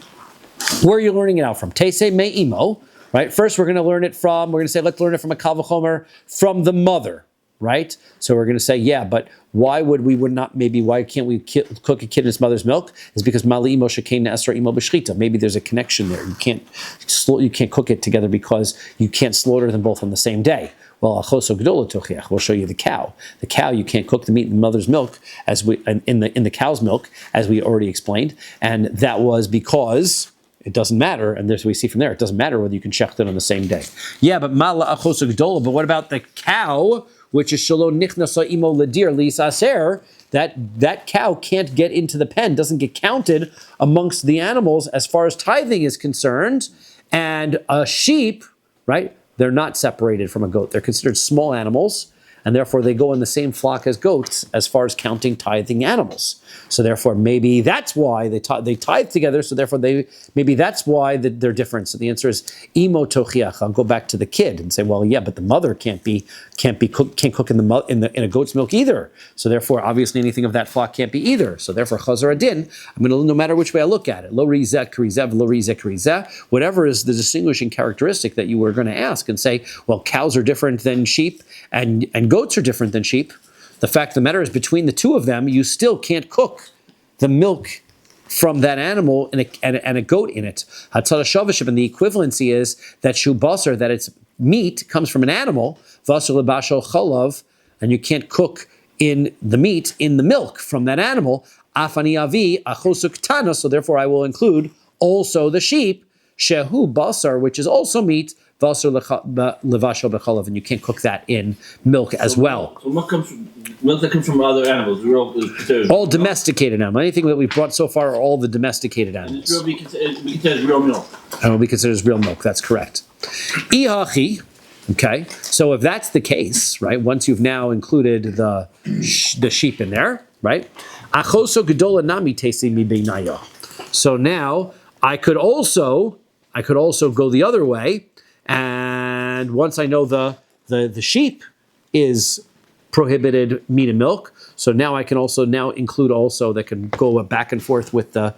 Where are you learning it out from? Tese me'imo. Right? First, we're going to learn it from, let's learn it from a kal v'chomer, from the mother, right? So we're going to say, yeah, but why can't we cook a kid in his mother's milk? Is because mali imo shekein esra imo b'shchita. Maybe there's a connection there. You can't cook it together because you can't slaughter them both on the same day. Well, achoso gedola tochiach. We'll show you the cow. The cow, you can't cook the meat in the mother's milk in the cow's milk, as we already explained, and that was because it doesn't matter, and we see from there, it doesn't matter whether you can shecht it on the same day. Yeah, but mala achosu gedola. But what about the cow, which is shelo nichnasa imo ladir lisaser? That cow can't get into the pen, doesn't get counted amongst the animals as far as tithing is concerned. And a sheep, right? They're not separated from a goat. They're considered small animals, and therefore they go in the same flock as goats as far as counting tithing animals. So therefore, maybe that's why they tithe together. So therefore, maybe that's why they're different. So the answer is imo tochiach. I'll go back to the kid and say, well, yeah, but the mother can't cook in a goat's milk either. So therefore, obviously, anything of that flock can't be either. So therefore, chazar adin. I'm going to, no matter which way I look at it, lo rizeh krizev, lo rizeh krizev, whatever is the distinguishing characteristic that you were going to ask, and say, well, cows are different than sheep, and goats are different than sheep. The fact of the matter is, between the two of them, you still can't cook the milk from that animal and a goat in it. Hatzad hashavashib, and the equivalency is that shu basar, that its meat comes from an animal, vasar lebashal chalav, and you can't cook in the meat in the milk from that animal. Afani avi achosuk tana, so therefore I will include also the sheep, shehu basar, which is also meat, vasar levashal bechalav, and you can't cook that in milk as well. So milk that comes from other animals, all domesticated animals. Anything that we've brought so far are all the domesticated animals. And we consider real milk. And will be considered as real milk. That's correct. Ihachi. Okay. So if that's the case, right? Once you've now included the sheep in there, right? Achoso gedola nami tesi mi beinaya. So now I could also go the other way, and once I know the sheep is prohibited meat and milk. So now I can also now include also that can go back and forth with the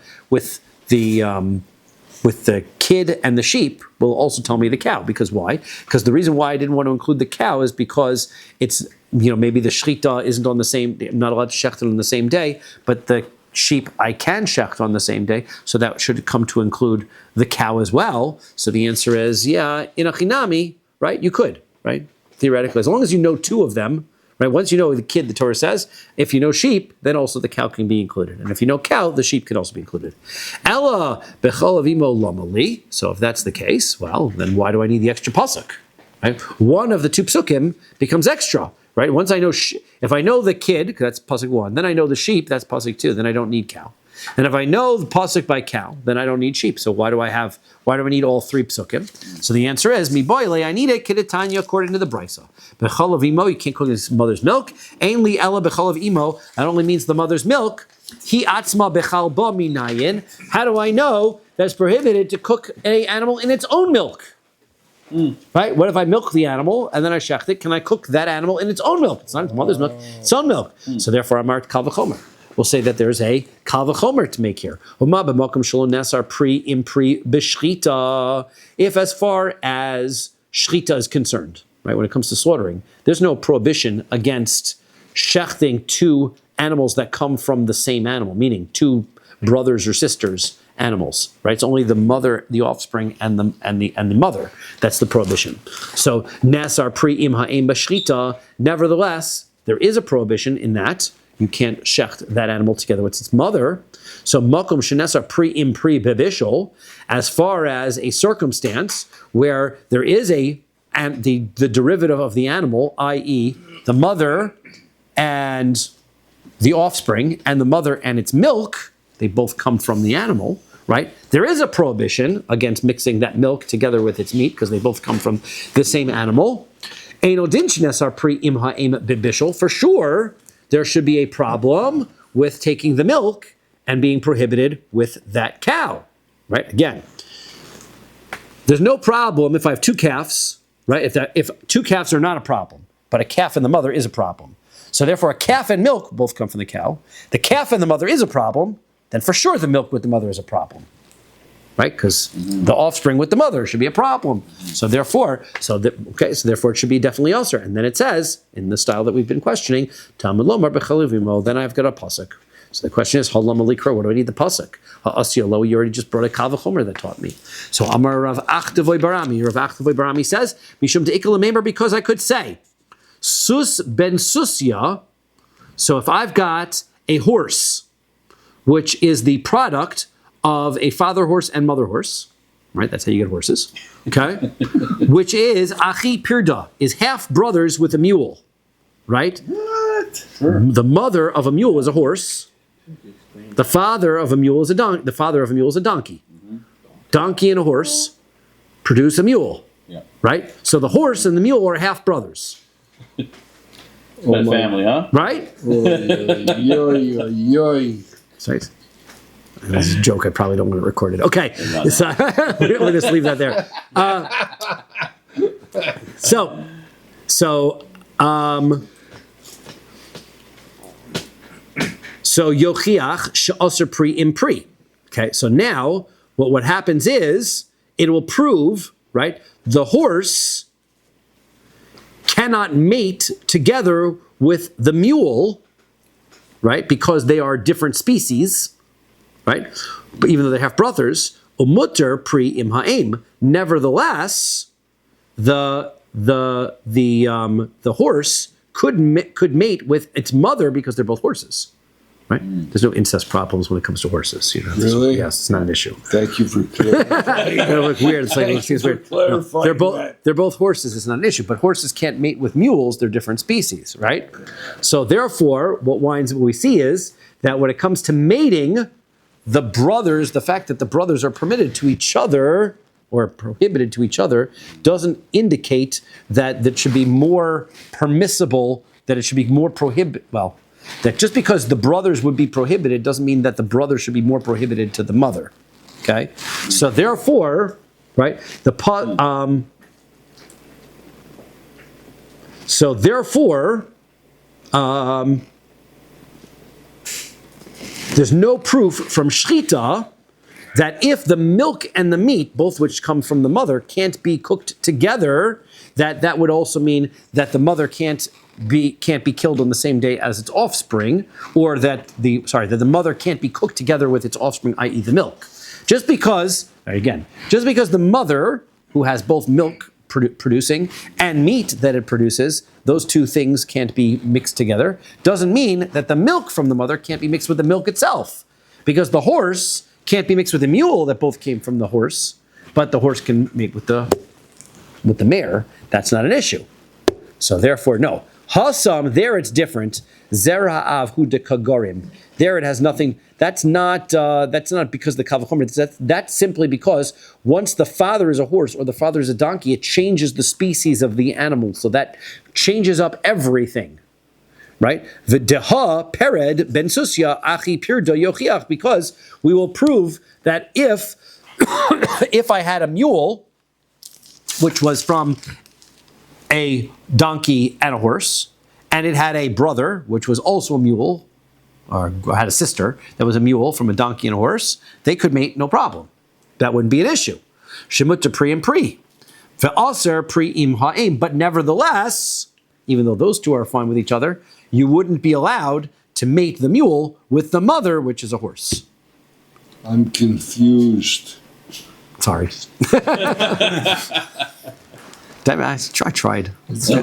kid and the sheep will also tell me the cow. Because why? Because the reason why I didn't want to include the cow is because it's, maybe the shechita isn't on the same, I'm not allowed to shecht it on the same day, but the sheep I can shecht on the same day, so that should come to include the cow as well. So the answer is, yeah, in a chinami, right, you could, right, theoretically, as long as you know two of them, right, once you know the kid, the Torah says, if you know sheep, then also the cow can be included, and if you know cow, the sheep can also be included. Ella bechol avimo lomali, so if that's the case, well, then why do I need the extra pasuk, right? One of the two psukim becomes extra, right? Once I know, if I know the kid, that's pasuk 1, then I know the sheep, that's pasuk 2, then I don't need cow. And if I know the pasuk by cow, then I don't need sheep. So why do I need all three psukim? So the answer is, mi boile, I need it, kidetanya, according to the brisa. Bechol of imo, you can't cook his mother's milk. Ein li ella bechol of imo, that only means the mother's milk. Hi atzma bechal ba minayin. How do I know that it's prohibited to cook an animal in its own milk? Right? What if I milk the animal and then I shecht it? Can I cook that animal in its own milk? It's not its mother's milk, its own milk. So therefore, I'm marked kal v'chomer. We'll say that there's a kal v'chomer to make here. If as far as shechita is concerned, right, when it comes to slaughtering, there's no prohibition against shechting two animals that come from the same animal, meaning two brothers or sisters animals, right? It's only the mother, the offspring, and the mother. That's the prohibition. So nasar pri im ha'em b'shchita. Nevertheless, there is a prohibition in that you can't shecht that animal together with its mother. So makom shenesar pri im pri bebishol, as far as a circumstance where there is the derivative of the animal, i.e., the mother and the offspring, and the mother and its milk, they both come from the animal, right? There is a prohibition against mixing that milk together with its meat because they both come from the same animal. For sure, there should be a problem with taking the milk and being prohibited with that cow, right? Again, there's no problem if I have two calves, right? If two calves are not a problem, but a calf and the mother is a problem. So therefore, a calf and milk both come from the cow. The calf and the mother is a problem, then for sure the milk with the mother is a problem, right? Because the offspring with the mother should be a problem. So therefore, therefore it should be definitely ulcer. And then it says, in the style that we've been questioning, Talmud lomar b'chalivimo, then I've got a pasuk. So the question is, halam alikra, what do I need the pasuk? Ha'asyalo, you already just brought a kal v'chomer that taught me. So Amar Rav Achdevoy Barami, Rav Achdevoy Barami says, Mishum de'ikal memer, because I could say, Sus ben susya, so if I've got a horse, which is the product of a father horse and mother horse, right? That's how you get horses, okay? Which is achi pirda, is half brothers with a mule, right? What? The mother of a mule is a horse. The father of a mule is a donkey. The father of a mule is a donkey. Donkey and a horse produce a mule, right? So the horse and the mule are half brothers. That family, huh? Right? Right. That's a joke. I probably don't want to record it. Okay. So, we'll just leave that there. So yochiach she'aser pri im pri. Okay. So now what happens is it will prove, right, the horse cannot mate together with the mule, right, because they are different species, right? But even though they have brothers, umutter pri im ha'em. Nevertheless, the horse could mate with its mother because they're both horses, right? There's no incest problems when it comes to horses. Really? Yes, it's not an issue. Thank you for clarifying. It'll look weird. It's like, it seems weird. No, they're both horses. It's not an issue. But horses can't mate with mules. They're different species, right? So therefore, what we see is that when it comes to mating, the brothers, the fact that the brothers are permitted to each other or prohibited to each other doesn't indicate that should be more permissible, that it should be more that just because the brothers would be prohibited doesn't mean that the brother should be more prohibited to the mother. Okay? So therefore, right, there's no proof from Shchita that if the milk and the meat, both which come from the mother, can't be cooked together, that would also mean that the mother can't be killed on the same day as its offspring, or that the mother can't be cooked together with its offspring, i.e. the milk. Just because the mother, who has both milk producing and meat that it produces, those two things can't be mixed together, doesn't mean that the milk from the mother can't be mixed with the milk itself. Because the horse can't be mixed with the mule that both came from the horse, but the horse can mate with the mare. That's not an issue. So therefore, no. Hasam, there it's different. Zer ha'av hu de kagorim. There it has nothing. That's not because the kavachomer. That's simply because once the father is a horse or the father is a donkey, it changes the species of the animal. So that changes up everything, right? V'deha pered ben susya achi pirda yochiach. Because we will prove that if I had a mule, which was from a donkey and a horse, and it had a brother, which was also a mule, or had a sister that was a mule from a donkey and a horse, they could mate no problem. That wouldn't be an issue. Shemut to pri and pri. Ve'aser pri im ha'im. But nevertheless, even though those two are fine with each other, you wouldn't be allowed to mate the mule with the mother, which is a horse. I'm confused. Sorry. I tried. The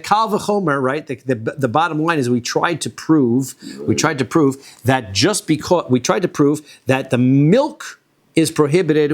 kal v'chomer, right? The bottom line is we tried to prove that the milk is prohibited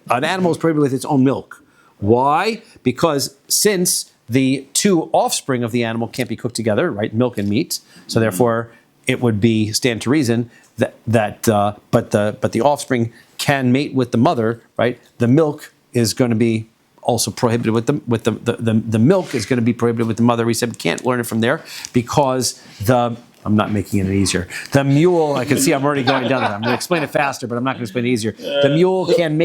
an animal is prohibited with its own milk. Why? Because since the two offspring of the animal can't be cooked together, right? Milk and meat. So therefore, it would stand to reason but the offspring can mate with the mother, right? The milk is going to be also prohibited with the milk is going to be prohibited with the mother. We said we can't learn it from there because I'm not making it easier. The mule, I can see I'm already going down that. I'm going to explain it faster, but I'm not going to explain it easier. The mule can't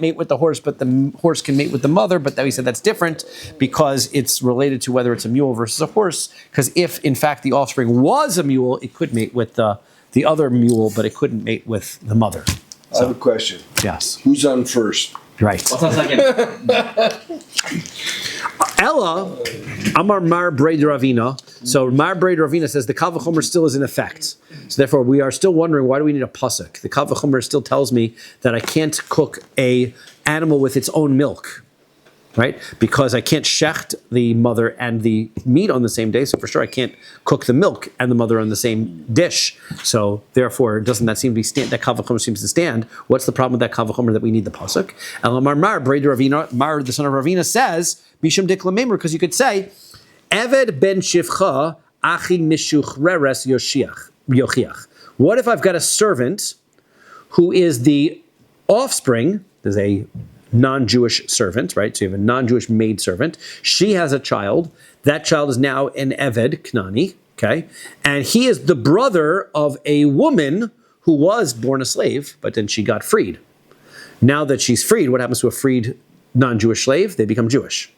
mate with the horse, but the horse can mate with the mother. But then we said that's different because it's related to whether it's a mule versus a horse. Because if in fact the offspring was a mule, it could mate with the other mule, but it couldn't mate with the mother. I have a question. Yes. Who's on first? Right. What's on second? Ella, Amar Mar Braid Ravina. So Mar Braid Ravina says the Kal V'chomer still is in effect. So therefore, we are still wondering, why do we need a pasuk? The Kal V'chomer still tells me that I can't cook a animal with its own milk, right? Because I can't shecht the mother and the meat on the same day. So for sure, I can't cook the milk and the mother on the same dish. So therefore, doesn't that seem to be that Kal V'chomer seems to stand? What's the problem with that Kal V'chomer that we need the pasuk? Elamar Mar Braid Ravina, Mar the son of Ravina says Mishum Diklamemer, because you could say Eved ben Shivcha Achi Mishuchreres Yochiach. What if I've got a servant who is the offspring? There's a non-Jewish servant, right? So you have a non-Jewish maid servant. She has a child. That child is now an Eved, Knani, okay? And he is the brother of a woman who was born a slave, but then she got freed. Now that she's freed, what happens to a freed non-Jewish slave? They become Jewish,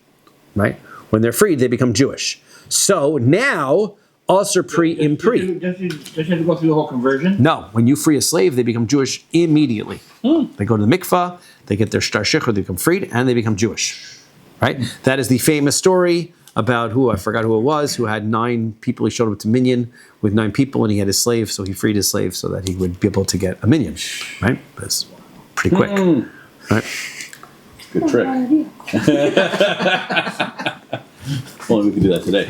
right? When they're freed, they become Jewish. So now, Aser Pri Im Pri. Does you have to go through the whole conversion? No, when you free a slave, they become Jewish immediately. They go to the mikvah, they get their shtar shechur, they become freed, and they become Jewish, right? That is the famous story about I forgot who it was, who had 9 people. He showed up to minyan with 9 people, and he had his slave, so he freed his slave so that he would be able to get a minyan, right? That's pretty quick, right? Good trick. Only we can do that today.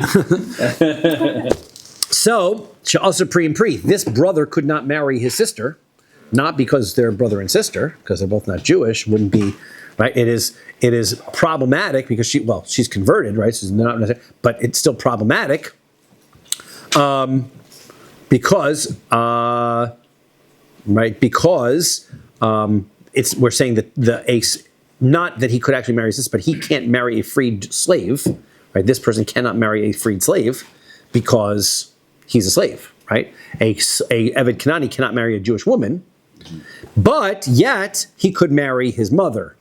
So, She'asar Pri and Pri, this brother could not marry his sister, not because they're brother and sister, because they're both not Jewish, wouldn't be, right? It is problematic because she's converted, right? So but it's still problematic because we're saying that not that he could actually marry his sister, but he can't marry a freed slave, right? This person cannot marry a freed slave because he's a slave, right? A Eved Kanani cannot marry a Jewish woman, but yet he could marry his mother,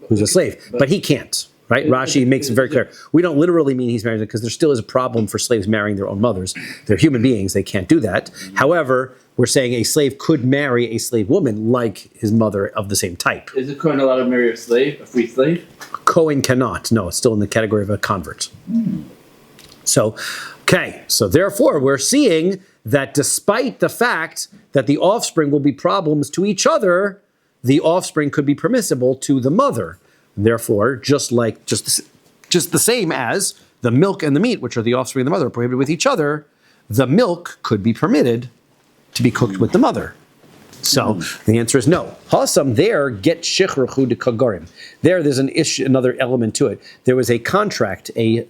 who's a slave, but he can't. right? Rashi makes it very clear. We don't literally mean he's married because there still is a problem for slaves marrying their own mothers. They're human beings. They can't do that. However, we're saying a slave could marry a slave woman like his mother of the same type. Is a Kohen allowed to marry a slave, a free slave? Cohen cannot. No, it's still in the category of a convert. So therefore, we're seeing that despite the fact that the offspring will be problems to each other, the offspring could be permissible to the mother. Therefore, just the same as the milk and the meat, which are the offspring of the mother, are prohibited with each other, the milk could be permitted to be cooked with the mother. So the answer is no. Hasam there get shichrachu de kagarim. There's an issue, another element to it. There was a contract, a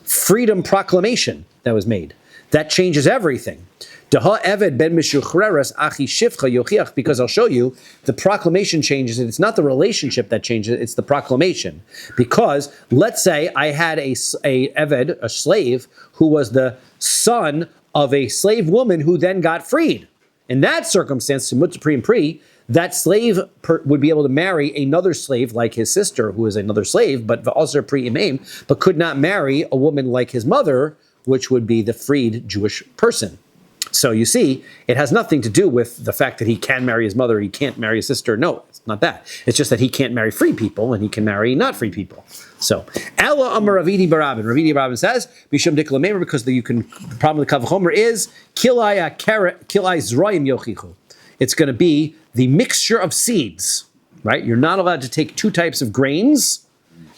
freedom proclamation that was made. That changes everything. Because I'll show you, the proclamation changes, and it's not the relationship that changes, it's the proclamation. Because let's say I had a eved, a slave, who was the son of a slave woman who then got freed. In that circumstance, that slave would be able to marry another slave like his sister, who is another slave, but also but could not marry a woman like his mother, which would be the freed Jewish person. So you see, it has nothing to do with the fact that he can marry his mother, he can't marry his sister. No, it's not that. It's just that he can't marry free people and he can marry not free people. So, Ella Amar Ravidi Barabin. Ravidi Barabin says, Bishum Diklamemer, because the problem with the Kavachomer is, Kilai Zroim Yochichu. It's going to be the mixture of seeds, right? You're not allowed to take two types of grains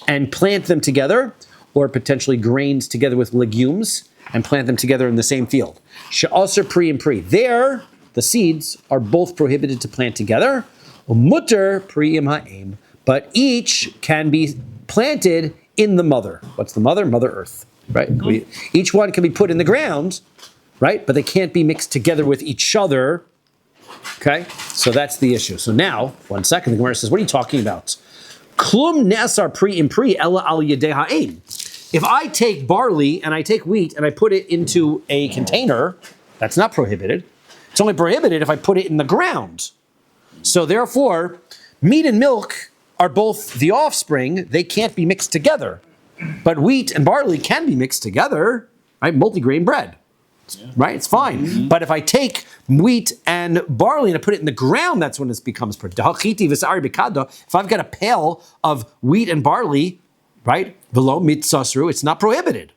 and plant them together, or potentially grains together with legumes and plant them together in the same field. She'aser pri and pri. There, the seeds are both prohibited to plant together. Mutter pri im ha'im. But each can be planted in the mother. What's the mother? Mother Earth, right? Each one can be put in the ground, right? But they can't be mixed together with each other. Okay? So that's the issue. So now, 1 second, the Gemara says, what are you talking about? Klum ne'asar pri im pri ella al yedei ha'im. If I take barley and I take wheat and I put it into a container, that's not prohibited. It's only prohibited if I put it in the ground. So therefore, meat and milk are both the offspring. They can't be mixed together. But wheat and barley can be mixed together, right? Multigrain bread, right? It's fine. Mm-hmm. But if I take wheat and barley and I put it in the ground, that's when it becomes prohibited. If I've got a pail of wheat and barley, right? Below mitzasru, it's not prohibited.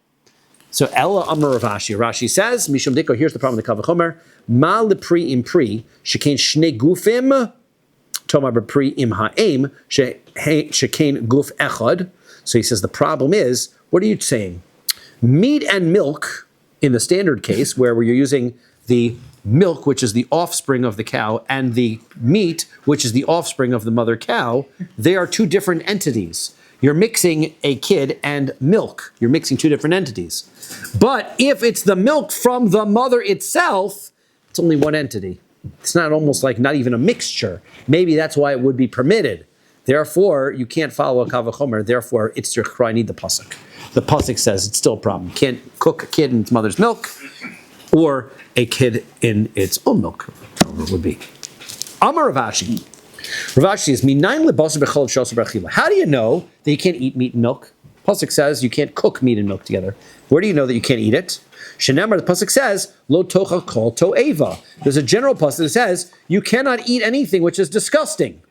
So Ella Amar Rav Ashi. Rashi says, Mishum Diko, here's the problem with the Kavachomer. Ma lepri im pri, shekain shnei gufim, tomar b'pri im ha'em, shekain guf echad. So he says the problem is, what are you saying? Meat and milk, in the standard case, where you're using the milk, which is the offspring of the cow, and the meat, which is the offspring of the mother cow, they are two different entities. You're mixing a kid and milk. You're mixing two different entities. But if it's the milk from the mother itself, it's only one entity. It's not almost like not even a mixture. Maybe that's why it would be permitted. Therefore, you can't follow a kavachomer. Therefore, it's your I need the pasuk. The pasuk says it's still a problem. You can't cook a kid in its mother's milk or a kid in its own milk. However it would be. Amar Rav Ashi. Rav Ashi says, Minayin lebasar b'chalav shasar b'achila. How do you know that you can't eat meat and milk? Pasuk says you can't cook meat and milk together. Where do you know that you can't eat it? Shenamar, the pasuk says, Lo tocha kol to'eva. There's a general pasuk that says you cannot eat anything which is disgusting.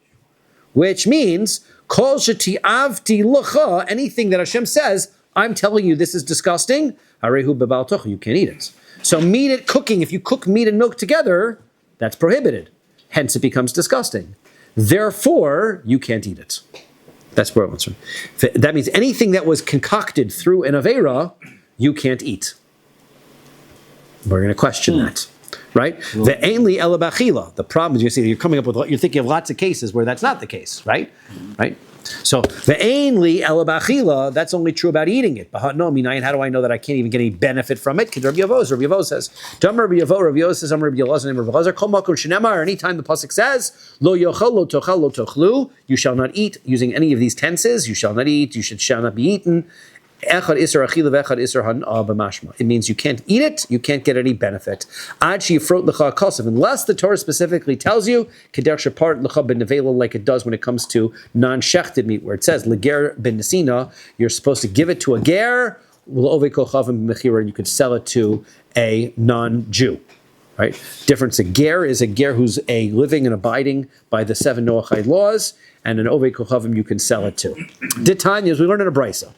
Which means, Kol sheti'avti l'cha, anything that Hashem says, I'm telling you this is disgusting, harehu bebal tocha, you can't eat it. So cooking, if you cook meat and milk together, that's prohibited. Hence it becomes disgusting. Therefore, you can't eat it. That's where it comes from. That means anything that was concocted through an Aveira, you can't eat. We're going to question that, right? The ainli elabachila. The problem is, you're thinking of lots of cases where that's not the case, right? Right? So the ainli elabachila, that's only true about eating it. But no, how do I know that I can't even get any benefit from it? Rabbi Yavo says, Rabbi Yavo says, Rabbi Elazar, Kol makom shenemar. Anytime the pasuk says, Lo yochel, lo tochel, lo tochlu, you shall not eat. Using any of these tenses, you shall not eat. Shall not be eaten. Echad isur achila ve'echad isur han'a b'mashma. It means you can't eat it, you can't get any benefit. Ad sheyifrot lecha kasav, unless the Torah specifically tells you keder shepart lecha b'nevela, like it does when it comes to non-shechted meat, where it says leger ben nesina, you're supposed to give it to a ger, and you could sell it to a non-Jew. Right? Difference. A ger is a ger who's a living and abiding by the 7 Noachide laws, and an ovei kochavim you can sell it to. Ditanya, as we learned in a brisa.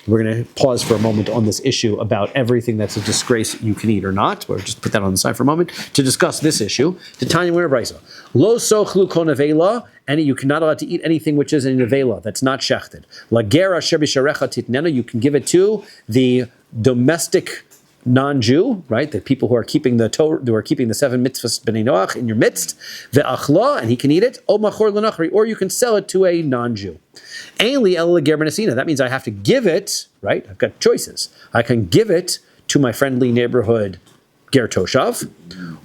We're going to pause for a moment on this issue about everything that's a disgrace you can eat or not, or just put that on the side for a moment, to discuss this issue. Ditanya, we're in a brisa. Lo sochlu kol nevela, and you're not allowed to eat anything which is a nevela, that's not shechted. La ger asher b'sharecha titnena, you can give it to the domestic non-Jew, right? The people who are keeping the Torah, who are keeping the 7 mitzvahs b'nei Noach in your midst, ve'achla, and he can eat it, o machor l'nachri, or you can sell it to a non-Jew. Ainli el leger b'nesina. That means I have to give it, right? I've got choices. I can give it to my friendly neighborhood ger toshav,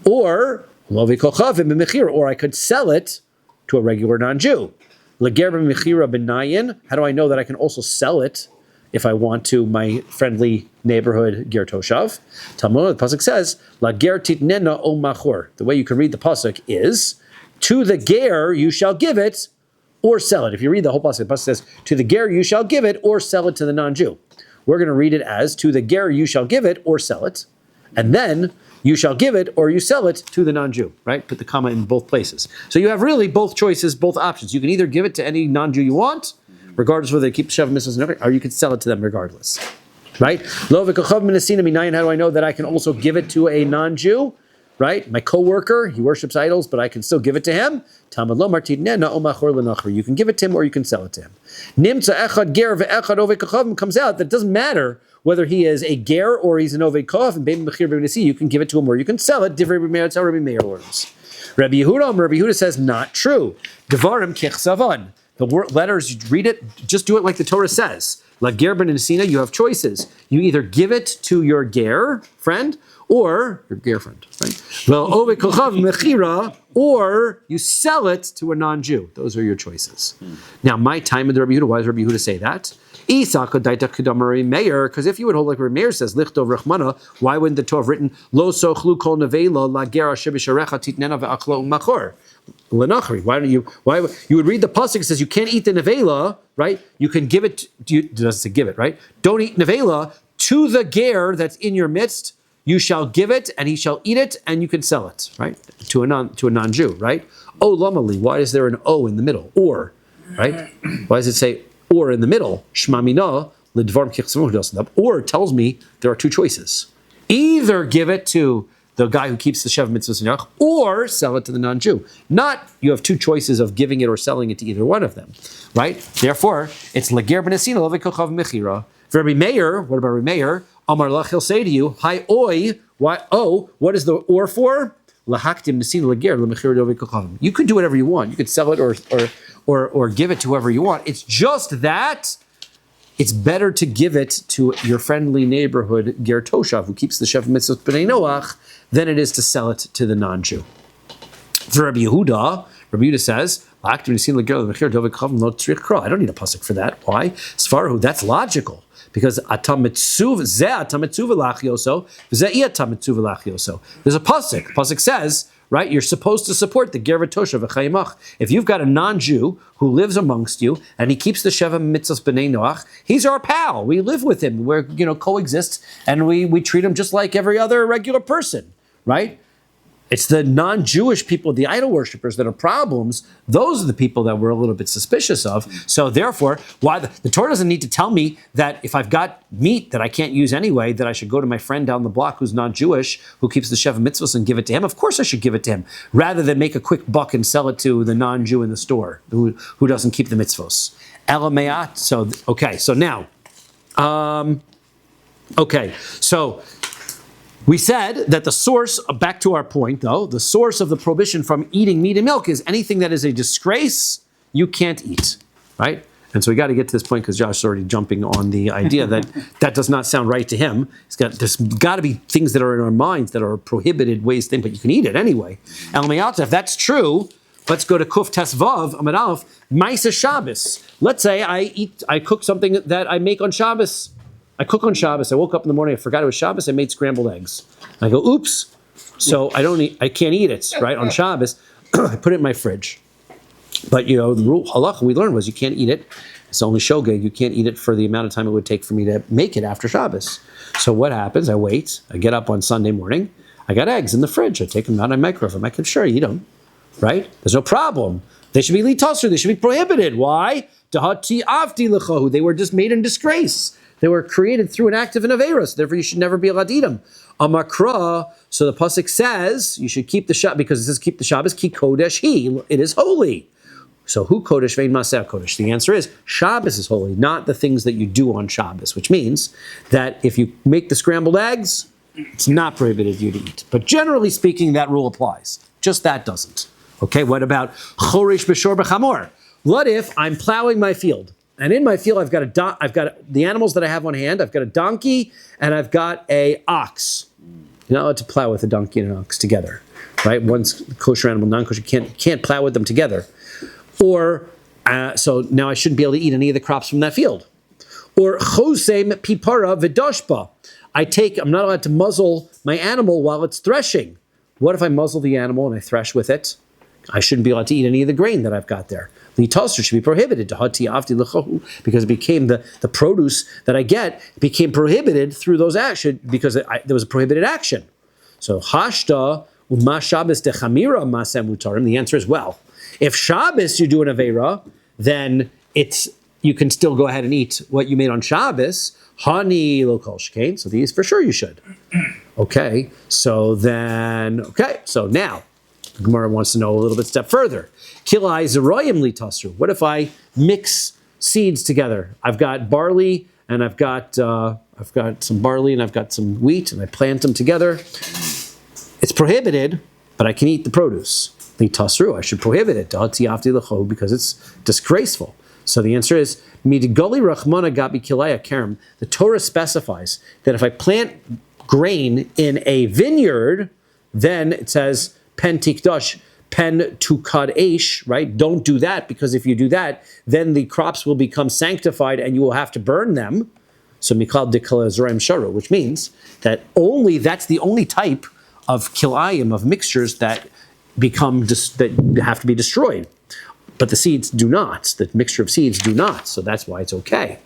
or lovi kochavim b'mechira, or I could sell it to a regular non-Jew. Leger b'mechira b'nayin. How do I know that I can also sell it if I want to my friendly neighborhood ger toshav? Talmud, the pasuk says, "La ger titnena o machor." The way you can read the pasuk is, "To the ger you shall give it, or sell it." If you read the whole pasuk, the pasuk says, "To the ger you shall give it, or sell it to the non-Jew." We're going to read it as, "To the ger you shall give it, or sell it," and then you shall give it or you sell it to the non-Jew. Right? Put the comma in both places. So you have really both choices, both options. You can either give it to any non-Jew you want, regardless whether they keep Shev mitzvahs and everything, or you can sell it to them regardless. Right? Lo v'kochav minasin minayin. How do I know that I can also give it to a non-Jew? Right? My coworker, he worships idols, but I can still give it to him. Talmud lo martidnena o machor l'nachri. You can give it to him or you can sell it to him. Nimtza echad ger ve'echad ovei kochavim, comes out that it doesn't matter whether he is a ger or he's an ovei kochav, and bein mechir bein nasi, you can give it to him or you can sell it. Divrei Rabbi Meir, that's how Rabbi Meir learns. Rabbi Yehuda says not true. Devarim kichsavan. The letters, you read it, just do it like the Torah says. La ger ben nesina, you have choices. You either give it to your ger friend or your ger friend, right? Well, ove kochav mechira, or you sell it to a non-Jew. Those are your choices. Now, my time with Rabbi Yehuda, why does Rabbi Yehuda say that? Because if you would hold like Rabbi Meir says, lichtov rechmana, why wouldn't the Torah have written lo sochlu kol nevela la ger asher b'sharecha titnena ve'achlo machor? Why don't you? Why you would read the pasuk? It says you can't eat the nevela, right? You can give it. It doesn't say give it, right? Don't eat nevela to the ger that's in your midst. You shall give it, and he shall eat it, and you can sell it, right? To a non-Jew, right? O lamali. Why is there an O in the middle? Or, right? Why does it say or in the middle? Shma mina ledvarm kichsamu doesn't. Or tells me there are two choices: either give it to the guy who keeps the Shev mitzvahs, or sell it to the non-Jew. Not you have two choices of giving it or selling it to either one of them, right? Therefore, it's leger b'nesina lovei kochav mechira. For Rabbi Meir, what about Rabbi Meir? Amar lach, he'll say to you, hi oi, what is the or for? Lahaktim nesina leger lemechira lovei kochavim. You could do whatever you want. You could sell it or give it to whoever you want. It's just that it's better to give it to your friendly neighborhood ger toshav who keeps the Shev mitzvot b'nei Noach than it is to sell it to the non-Jew. For Rabbi Yehuda says, I don't need a pasuk for that. Why? Svarhu, that's logical. Because there's a pasuk. The pasuk says, right, you're supposed to support the ger v'toshav v'chayimach. If you've got a non-Jew who lives amongst you and he keeps the Sheva mitzvahs b'nei Noach, he's our pal. We live with him. We're coexist, and we treat him just like every other regular person, right? It's the non-Jewish people, the idol worshippers, that are problems. Those are the people that we're a little bit suspicious of. So therefore, why the Torah doesn't need to tell me that if I've got meat that I can't use anyway, that I should go to my friend down the block who's non-Jewish, who keeps the Sheva mitzvahs, and give it to him. Of course I should give it to him, rather than make a quick buck and sell it to the non-Jew in the store who doesn't keep the mitzvahs. Elameat. So we said that the source, back to our point though, the source of the prohibition from eating meat and milk is anything that is a disgrace, you can't eat, right? And so we got to get to this point because Josh is already jumping on the idea that does not sound right to him. There's got to be things that are in our minds that are prohibited ways to think, but you can eat it anyway. If that's true, let's go to Kuf Tes Vav Amud Aleph, Maisa Shabbos. Let's say I cook something that I make on Shabbos. I cook on Shabbos. I woke up in the morning. I forgot it was Shabbos. I made scrambled eggs. I go, oops. So I can't eat it, right? On Shabbos, I put it in my fridge. But the rule halacha we learned was you can't eat it. It's only shogeg. You can't eat it for the amount of time it would take for me to make it after Shabbos. So what happens? I wait. I get up on Sunday morning. I got eggs in the fridge. I take them out. I microwave them. I can sure eat them, right? There's no problem. They should be litasser. They should be prohibited. Why? Dahati avdi lechahu. They were just made in disgrace. They were created through an act of an avera, so therefore you should never be allowed to eat them. Amakra, so the pasuk says you should keep the Shabbos, because it says keep the Shabbos, ki kodesh he, it is holy. So who kodesh vein maser kodesh? The answer is Shabbos is holy, not the things that you do on Shabbos, which means that if you make the scrambled eggs, it's not prohibited you to eat. But generally speaking, that rule applies. Just that doesn't. Okay, what about chorish b'shor b'chamor? What if I'm plowing my field? And in my field, I've got the animals that I have on hand. I've got a donkey and I've got a ox. You're not allowed to plow with a donkey and an ox together, right? One's kosher animal, non-kosher. Can't plow with them together. Or so now I shouldn't be able to eat any of the crops from that field. Or chosem pipara v'doshba. I'm not allowed to muzzle my animal while it's threshing. What if I muzzle the animal and I thresh with it? I shouldn't be allowed to eat any of the grain that I've got there. The tosser should be prohibited because it became the produce that I get became prohibited through those actions because there was a prohibited action. So hashta uma Shabbos dechamira masem mutarim. The answer is well, if Shabbos you do an avera, then you can still go ahead and eat what you made on Shabbos. Hani lo kol shkein. So these for sure you should. Okay. So now. The Gemara wants to know a little bit step further. Kilai zeroyim litasru. What if I mix seeds together? I've got barley and I've got some barley and I've got some wheat and I plant them together. It's prohibited, but I can eat the produce. Litasru. I should prohibit it. Because it's disgraceful. So the answer is midgoli rachmana gabi kilaya kerem. The Torah specifies that if I plant grain in a vineyard, then it says pen tikdosh, pen to kadesh, right? Don't do that, because if you do that, then the crops will become sanctified and you will have to burn them. So mikal dekala zeraim sharu, which means that that's the only type of kilayim, of mixtures that that have to be destroyed. But the seeds do not. The mixture of seeds do not. So that's why it's okay.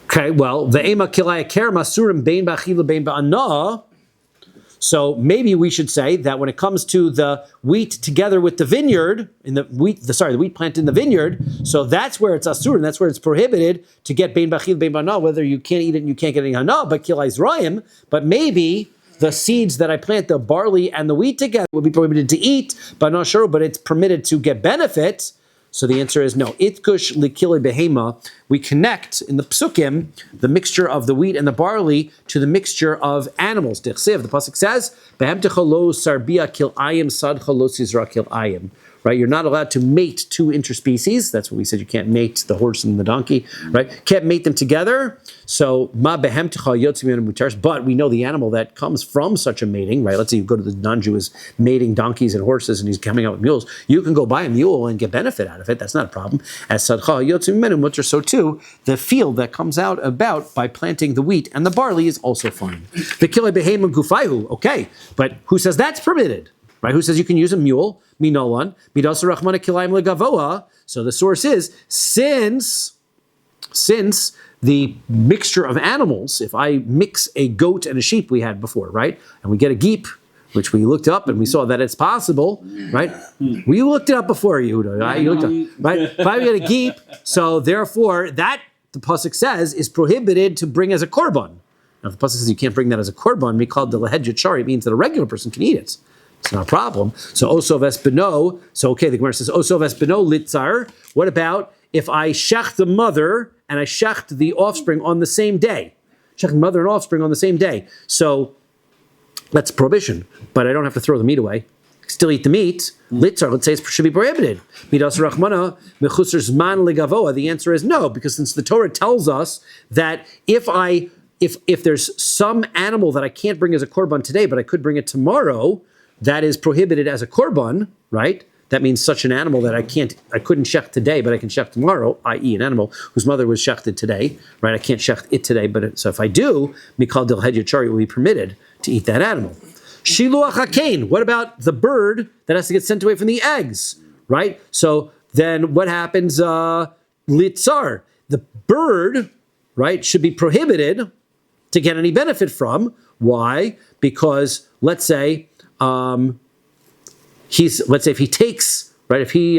Okay, well, ve'ema kilaya kerem asurim bein ba'achila bein ba'anah. So maybe we should say that when it comes to the wheat together with the vineyard, the wheat plant in the vineyard, so that's where it's asur, and that's where it's prohibited to get bein bachil, bein ba'anah, whether you can't eat it and you can't get any hana, but kilai zrayim, but maybe the seeds that I plant, the barley and the wheat together, would be prohibited to eat, but not sure, but it's permitted to get benefit. So the answer is no. Itkush likili behema. We connect in the psukim the mixture of the wheat and the barley to the mixture of animals. The pasuk says, "Behemtecha lo sarbia kilayim sadcha lo sizra kilayim." Right? You're not allowed to mate two interspecies. That's what we said. You can't mate the horse and the donkey. Right? Can't mate them together. So ma behemtecha yotzim mutaris. But we know the animal that comes from such a mating. Right? Let's say you go to the non-Jew is mating donkeys and horses, and he's coming out with mules. You can go buy a mule and get benefit out of it. That's not a problem. As sadcha yotzim mutar, so too the field that comes out about by planting the wheat and the barley is also fine. The kilei behema gufayhu. Okay, but who says that's permitted? Right? Who says you can use a mule? Minolan. Midasa rachmana kilayim legavoa. So the source is, since the mixture of animals, if I mix a goat and a sheep we had before, right? And we get a geep, which we looked up and we saw that it's possible, right? We looked it up before, Yehuda, right? You looked up, right? If I get a geep, so therefore that, the pasuk says, is prohibited to bring as a korban. Now if the pasuk says you can't bring that as a korban, we call it the lehedjit shari, it means that a regular person can eat it. It's not a problem. So osov espino. So okay, the Gemara says osov espino litzar. What about if I shech the mother and I shech the offspring on the same day? Shech the mother and offspring on the same day. So that's prohibition, but I don't have to throw the meat away. Still eat the meat. Litzar, let's say it should be prohibited. Midas rachmana mechusar zman legavoa. The answer is no, because since the Torah tells us that if there's some animal that I can't bring as a korban today, but I could bring it tomorrow, that is prohibited as a korban, right? that means such an animal that I couldn't shech today, but I can shech tomorrow, i.e. an animal whose mother was shechted today, right? I can't shech it today, so if I do, mikal del hedjachari will be permitted to eat that animal. Shiluach hakain, what about the bird that has to get sent away from the eggs, right? So then what happens, litzar, the bird, right, should be prohibited to get any benefit from. Why? Because let's say if he takes, right, if he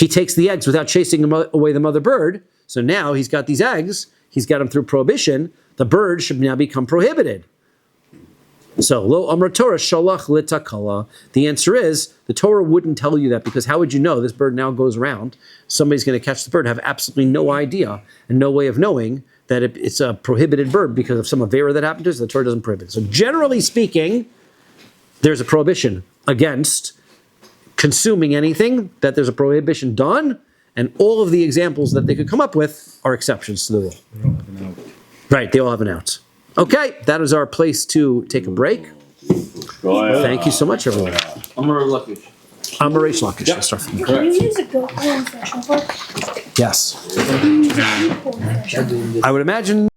takes the eggs without chasing away the mother bird, so now he's got these eggs, he's got them through prohibition, the bird should now become prohibited. So, lo amra Torah shalach litakala. The answer is, the Torah wouldn't tell you that, because how would you know this bird now goes around? Somebody's going to catch the bird, have absolutely no idea and no way of knowing that it's a prohibited bird because of some avera that happened to us. The Torah doesn't prohibit it. So generally speaking, there's a prohibition against consuming anything, that there's a prohibition done, and all of the examples that they could come up with are exceptions to the rule. Right, they all have an out. Okay, that is our place to take a break. Thank you so much, everyone. I'm a lucky. I'm a Reish Lakish. Let's start from there. Can you use a goat horn for a shovel? Yes. Can you use a sheep horn for a shovel? I would imagine